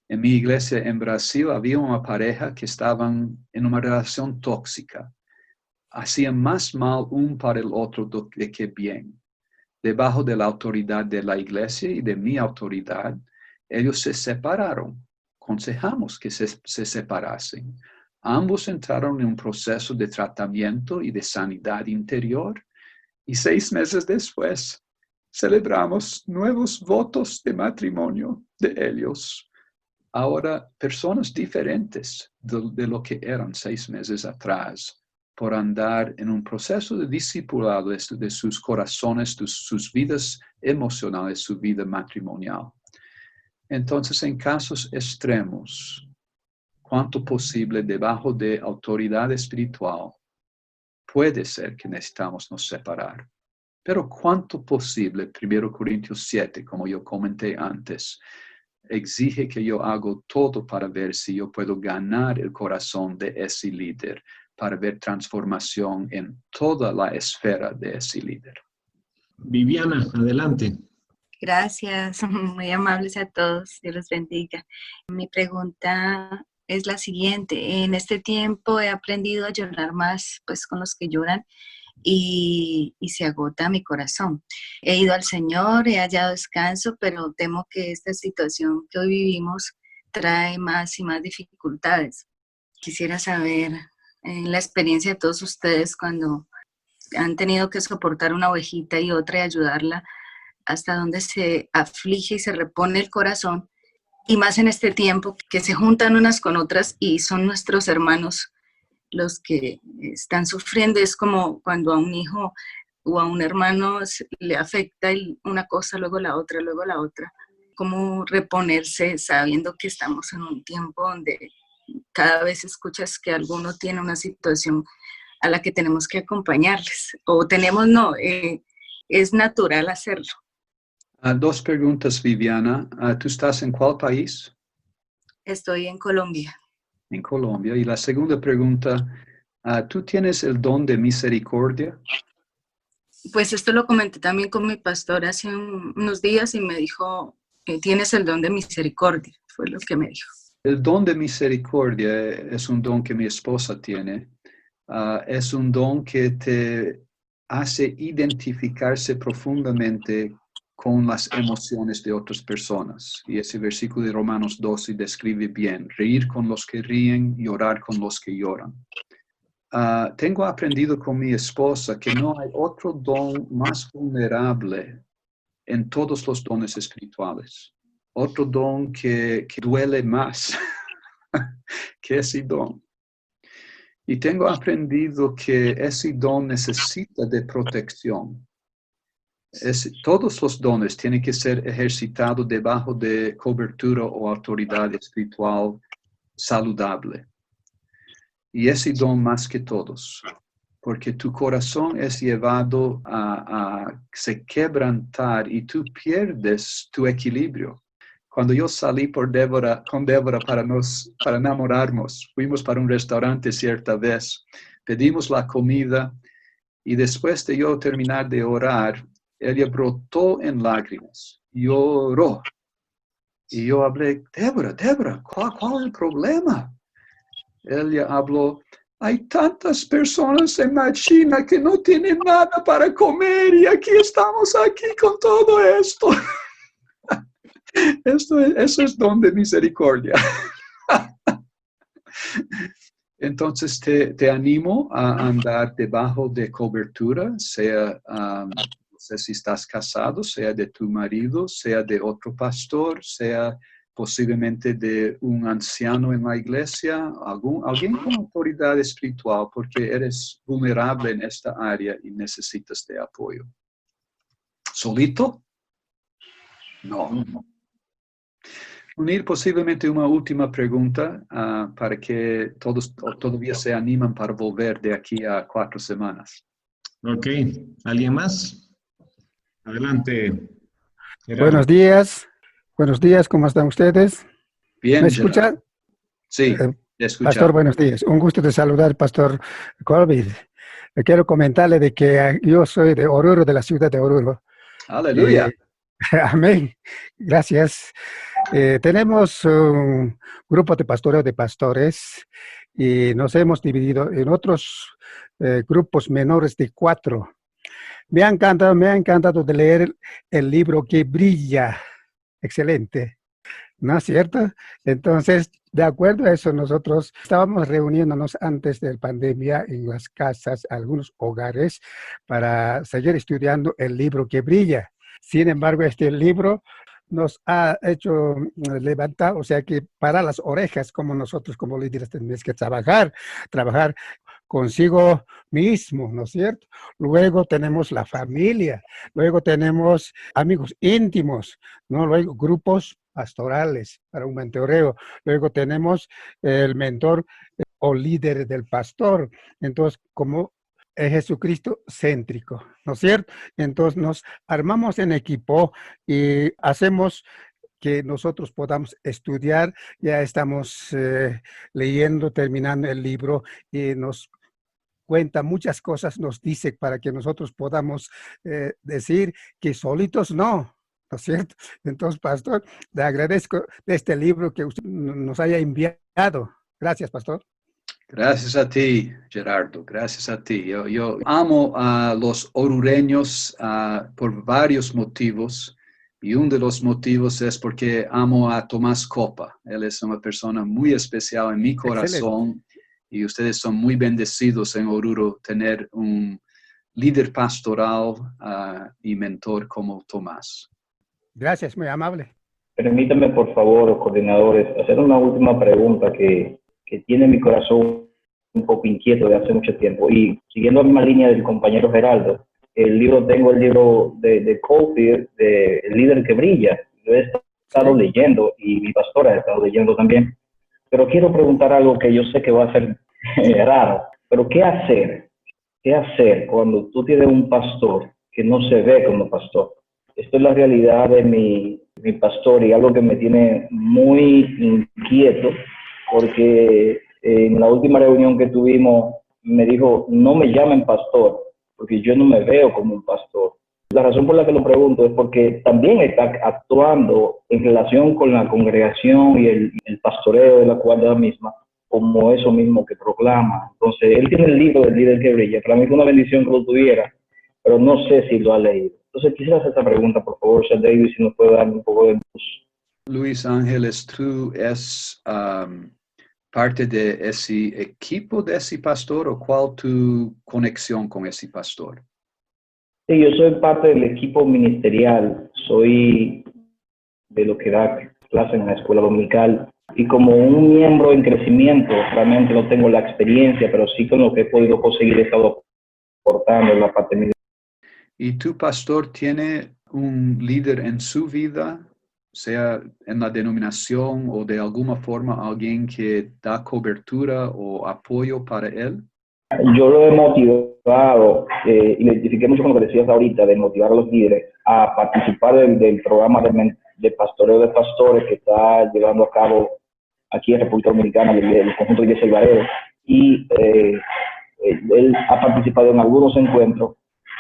En mi iglesia en Brasil había una pareja que estaban en una relación tóxica. Hacían más mal uno para el otro de que bien. Debajo de la autoridad de la iglesia y de mi autoridad, ellos se separaron. Aconsejamos que se separasen. Ambos entraron en un proceso de tratamiento y de sanidad interior y 6 meses después celebramos nuevos votos de matrimonio de ellos. Ahora, personas diferentes de lo que eran 6 meses atrás, por andar en un proceso de discipulado de sus corazones, de sus vidas emocionales, su vida matrimonial. Entonces, en casos extremos, cuanto posible debajo de autoridad espiritual, puede ser que necesitamos nos separar. Pero cuanto posible, 1 Corintios 7, como yo comenté antes, exige que yo hago todo para ver si yo puedo ganar el corazón de ese líder, para ver transformación en toda la esfera de ese líder. Viviana, adelante. Gracias, muy amables a todos, Dios los bendiga. Mi pregunta es la siguiente: en este tiempo he aprendido a llorar más pues con los que lloran y se agota mi corazón. He ido al Señor, he hallado descanso, pero temo que esta situación que hoy vivimos trae más y más dificultades. Quisiera saber, en la experiencia de todos ustedes, cuando han tenido que soportar una ovejita y otra y ayudarla, hasta dónde se aflige y se repone el corazón, y más en este tiempo que se juntan unas con otras y son nuestros hermanos los que están sufriendo. Es como cuando a un hijo o a un hermano le afecta una cosa, luego la otra, luego la otra. Cómo reponerse sabiendo que estamos en un tiempo donde cada vez escuchas que alguno tiene una situación a la que tenemos que acompañarles, o tenemos, no, es natural hacerlo. 2 preguntas, Viviana. ¿Tú estás en cuál país? Estoy en Colombia. En Colombia. Y la segunda pregunta, ¿tú tienes el don de misericordia? Pues esto lo comenté también con mi pastor hace unos días y me dijo, tienes el don de misericordia, fue lo que me dijo. El don de misericordia es un don que mi esposa tiene. Es un don que te hace identificarse profundamente con las emociones de otras personas. Y ese versículo de Romanos 12 describe bien: reír con los que ríen, llorar con los que lloran. Tengo aprendido con mi esposa que no hay otro don más vulnerable en todos los dones espirituales. Otro don que duele más que ese don. Y tengo aprendido que ese don necesita de protección. Todos los dones tienen que ser ejercitados debajo de cobertura o autoridad espiritual saludable. Y ese don más que todos, porque tu corazón es llevado a se quebrantar y tú pierdes tu equilibrio. Cuando yo salí con Débora para enamorarnos, fuimos para un restaurante cierta vez, pedimos la comida y después de yo terminar de orar, ella brotó en lágrimas, lloró. Y yo hablé: Débora, ¿cuál es el problema? Ella habló: hay tantas personas en la China que no tienen nada para comer y aquí estamos con todo esto. Eso es don de misericordia. Entonces te animo a andar debajo de cobertura, sea, no sé si estás casado, sea de tu marido, sea de otro pastor, sea posiblemente de un anciano en la iglesia, alguien con autoridad espiritual, porque eres vulnerable en esta área y necesitas de apoyo. ¿Solito? No. Unir posiblemente una última pregunta para que todos todavía se animan para volver de aquí a 4 semanas. Ok. ¿Alguien más? Adelante. Gerardo. Buenos días, ¿cómo están ustedes? Bien. ¿Me escuchan? Sí, te escucho. Pastor, buenos días. Un gusto de saludar, Pastor Colby. Quiero comentarle de que yo soy de Oruro, de la ciudad de Oruro. Aleluya. Amén. Gracias. Tenemos un grupo de pastoreo de pastores y nos hemos dividido en otros grupos menores de 4. Me ha encantado de leer el libro Que Brilla. Excelente, ¿no es cierto? Entonces, de acuerdo a eso, nosotros estábamos reuniéndonos antes de la pandemia en las casas, algunos hogares, para seguir estudiando el libro Que Brilla. Sin embargo, este libro nos ha hecho levantar, o sea que para las orejas, como nosotros como líderes tenemos que trabajar consigo mismo, ¿no es cierto? Luego tenemos la familia, luego tenemos amigos íntimos, ¿no? Luego grupos pastorales para un mentoreo, luego tenemos el mentor o líder del pastor. Entonces, como es Jesucristo céntrico, ¿no es cierto? Entonces nos armamos en equipo y hacemos que nosotros podamos estudiar. Ya estamos leyendo, terminando el libro y nos cuenta muchas cosas, nos dice para que nosotros podamos decir que solitos no. ¿No es cierto? Entonces, pastor, le agradezco de este libro que usted nos haya enviado. Gracias, pastor. Gracias a ti, Gerardo, gracias a ti. Yo amo a los orureños por varios motivos, y uno de los motivos es porque amo a Tomás Copa. Él es una persona muy especial en mi corazón. Excelente. Y ustedes son muy bendecidos en Oruro tener un líder pastoral y mentor como Tomás. Gracias, muy amable. Permítanme, por favor, coordinadores, hacer una última pregunta que tiene mi corazón un poco inquieto de hace mucho tiempo. Y siguiendo la misma línea del compañero Geraldo, tengo el libro de Cofield, de El líder que brilla. Lo he estado leyendo y mi pastora ha estado leyendo también. Pero quiero preguntar algo que yo sé que va a ser raro. Pero ¿qué hacer? ¿Qué hacer cuando tú tienes un pastor que no se ve como pastor? Esto es la realidad de mi pastor y algo que me tiene muy inquieto, porque en la última reunión que tuvimos me dijo, no me llamen pastor, porque yo no me veo como un pastor. La razón por la que lo pregunto es porque también está actuando en relación con la congregación y el pastoreo de la cuadra misma, como eso mismo que proclama. Entonces, él tiene el libro del líder que brilla. Para mí fue una bendición que lo tuviera, pero no sé si lo ha leído. Entonces, quisiera hacer esta pregunta, por favor, Sir David, si nos puede dar un poco de luz. Luis Ángeles, ¿tú es parte de ese equipo de ese pastor o cuál tu conexión con ese pastor? Sí, yo soy parte del equipo ministerial. Soy de lo que da clase en la escuela dominical. Y como un miembro en crecimiento, realmente no tengo la experiencia, pero sí con lo que he podido conseguir he estado aportando en la parte ministerial. ¿Y tu pastor tiene un líder en su vida, sea en la denominación o de alguna forma alguien que da cobertura o apoyo para él? Yo lo he motivado, identifiqué mucho con lo que decías ahorita, de motivar a los líderes a participar del programa de pastoreo de pastores que está llevando a cabo aquí en República Dominicana, el conjunto de Iglesia Ibareo. Y él ha participado en algunos encuentros,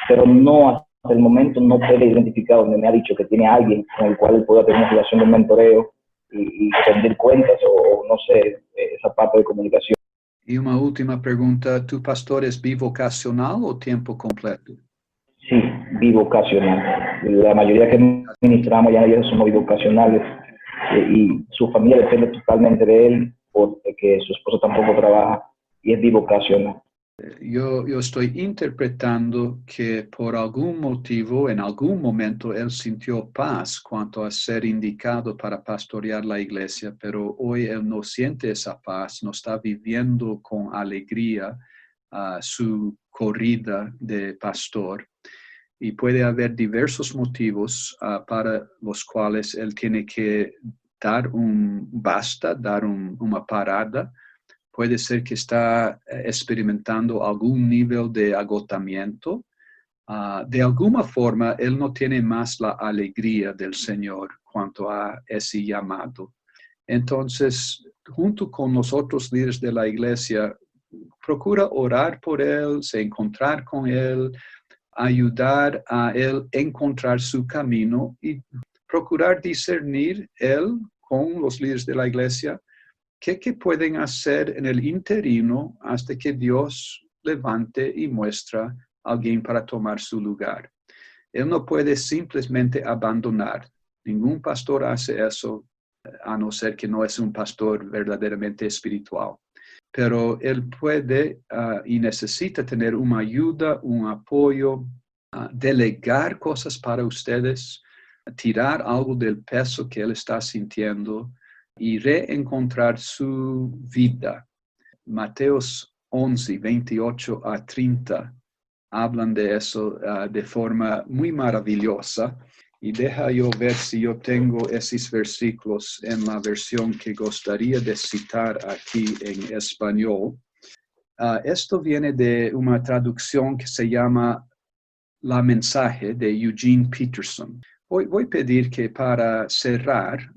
pero no hasta el momento no puede identificar donde me ha dicho que tiene alguien con el cual él pueda tener una relación de mentoreo y rendir cuentas o no sé, esa parte de comunicación. Y una última pregunta, ¿tu pastor es bivocacional o tiempo completo? Sí, bivocacional. La mayoría que ministramos ya somos bivocacionales y su familia depende totalmente de él porque su esposo tampoco trabaja y es bivocacional. Yo estoy interpretando que por algún motivo, en algún momento, él sintió paz cuanto a ser indicado para pastorear la iglesia, pero hoy él no siente esa paz, no está viviendo con alegría su corrida de pastor. Y puede haber diversos motivos para los cuales él tiene que dar un basta, dar una parada. Puede ser que está experimentando algún nivel de agotamiento. De alguna forma, él no tiene más la alegría del Señor cuanto a ese llamado. Entonces, junto con los otros líderes de la iglesia, procura orar por él, encontrar con él, ayudar a él encontrar su camino y procurar discernir él con los líderes de la iglesia qué pueden hacer en el interino hasta que Dios levante y muestra a alguien para tomar su lugar. Él no puede simplemente abandonar. Ningún pastor hace eso, a no ser que no es un pastor verdaderamente espiritual. Pero él puede y necesita tener una ayuda, un apoyo, delegar cosas para ustedes, tirar algo del peso que él está sintiendo y reencontrar su vida. Mateos 11, 28 a 30 hablan de eso de forma muy maravillosa. Y deja yo ver si yo tengo esos versículos en la versión que gustaría de citar aquí en español. Esto viene de una traducción que se llama La Mensaje de Eugene Peterson. Voy a pedir que para cerrar,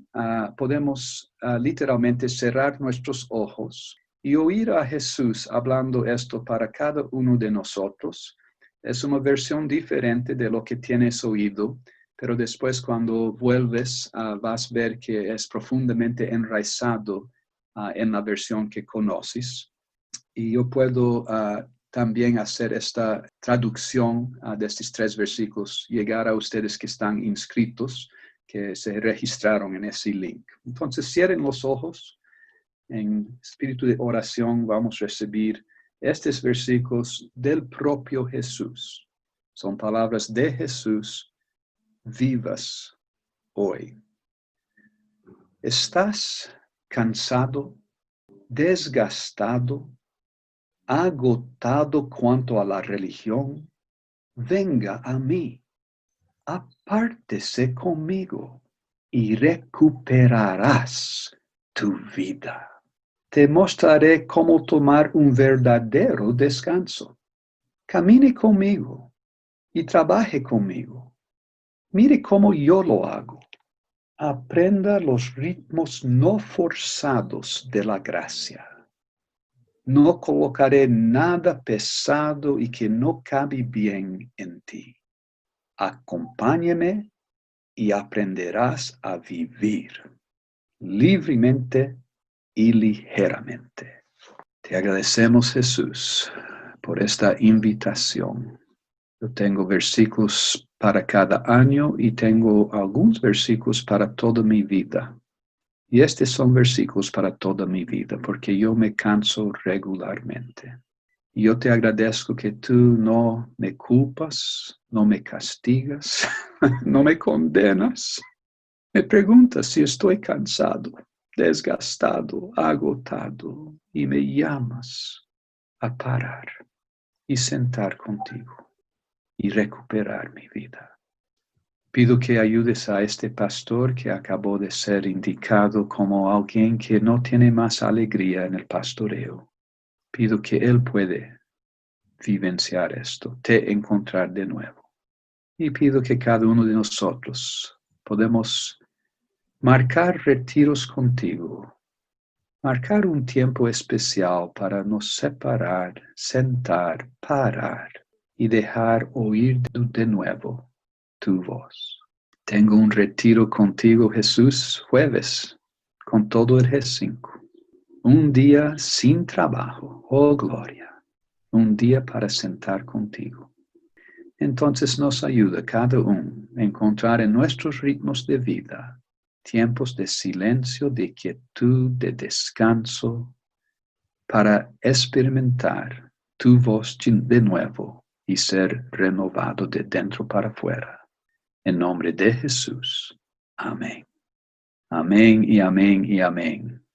podemos literalmente cerrar nuestros ojos y oír a Jesús hablando esto para cada uno de nosotros. Es una versión diferente de lo que tienes oído, pero después cuando vuelves vas a ver que es profundamente enraizado en la versión que conoces. Y yo puedo también hacer esta traducción de estos 3 versículos, llegar a ustedes que están inscritos, que se registraron en ese link. Entonces cierren los ojos. En espíritu de oración vamos a recibir estos versículos del propio Jesús. Son palabras de Jesús vivas hoy. ¿Estás cansado, desgastado, agotado cuanto a la religión? Venga a mí, apártese conmigo y recuperarás tu vida. Te mostraré cómo tomar un verdadero descanso. Camine conmigo y trabaje conmigo. Mire cómo yo lo hago. Aprenda los ritmos no forzados de la gracia. No colocaré nada pesado y que no cabe bien en ti. Acompáñame y aprenderás a vivir libremente y ligeramente. Te agradecemos, Jesús, por esta invitación. Yo tengo versículos para cada año y tengo algunos versículos para toda mi vida. Y estos son versículos para toda mi vida, porque yo me canso regularmente. Y yo te agradezco que tú no me culpas, no me castigas, no me condenas. Me preguntas si estoy cansado, desgastado, agotado, y me llamas a parar y sentar contigo y recuperar mi vida. Pido que ayudes a este pastor que acabó de ser indicado como alguien que no tiene más alegría en el pastoreo. Pido que él puede vivenciar esto, te encontrar de nuevo. Y pido que cada uno de nosotros podemos marcar retiros contigo, marcar un tiempo especial para nos separar, sentar, parar y dejar oír de nuevo tu voz. Tengo un retiro contigo, Jesús, jueves, con todo el G5. Un día sin trabajo, oh gloria. Un día para sentar contigo. Entonces nos ayuda cada uno a encontrar en nuestros ritmos de vida tiempos de silencio, de quietud, de descanso, para experimentar tu voz de nuevo y ser renovado de dentro para afuera. En nombre de Jesús. Amén. Amén y amén y amén.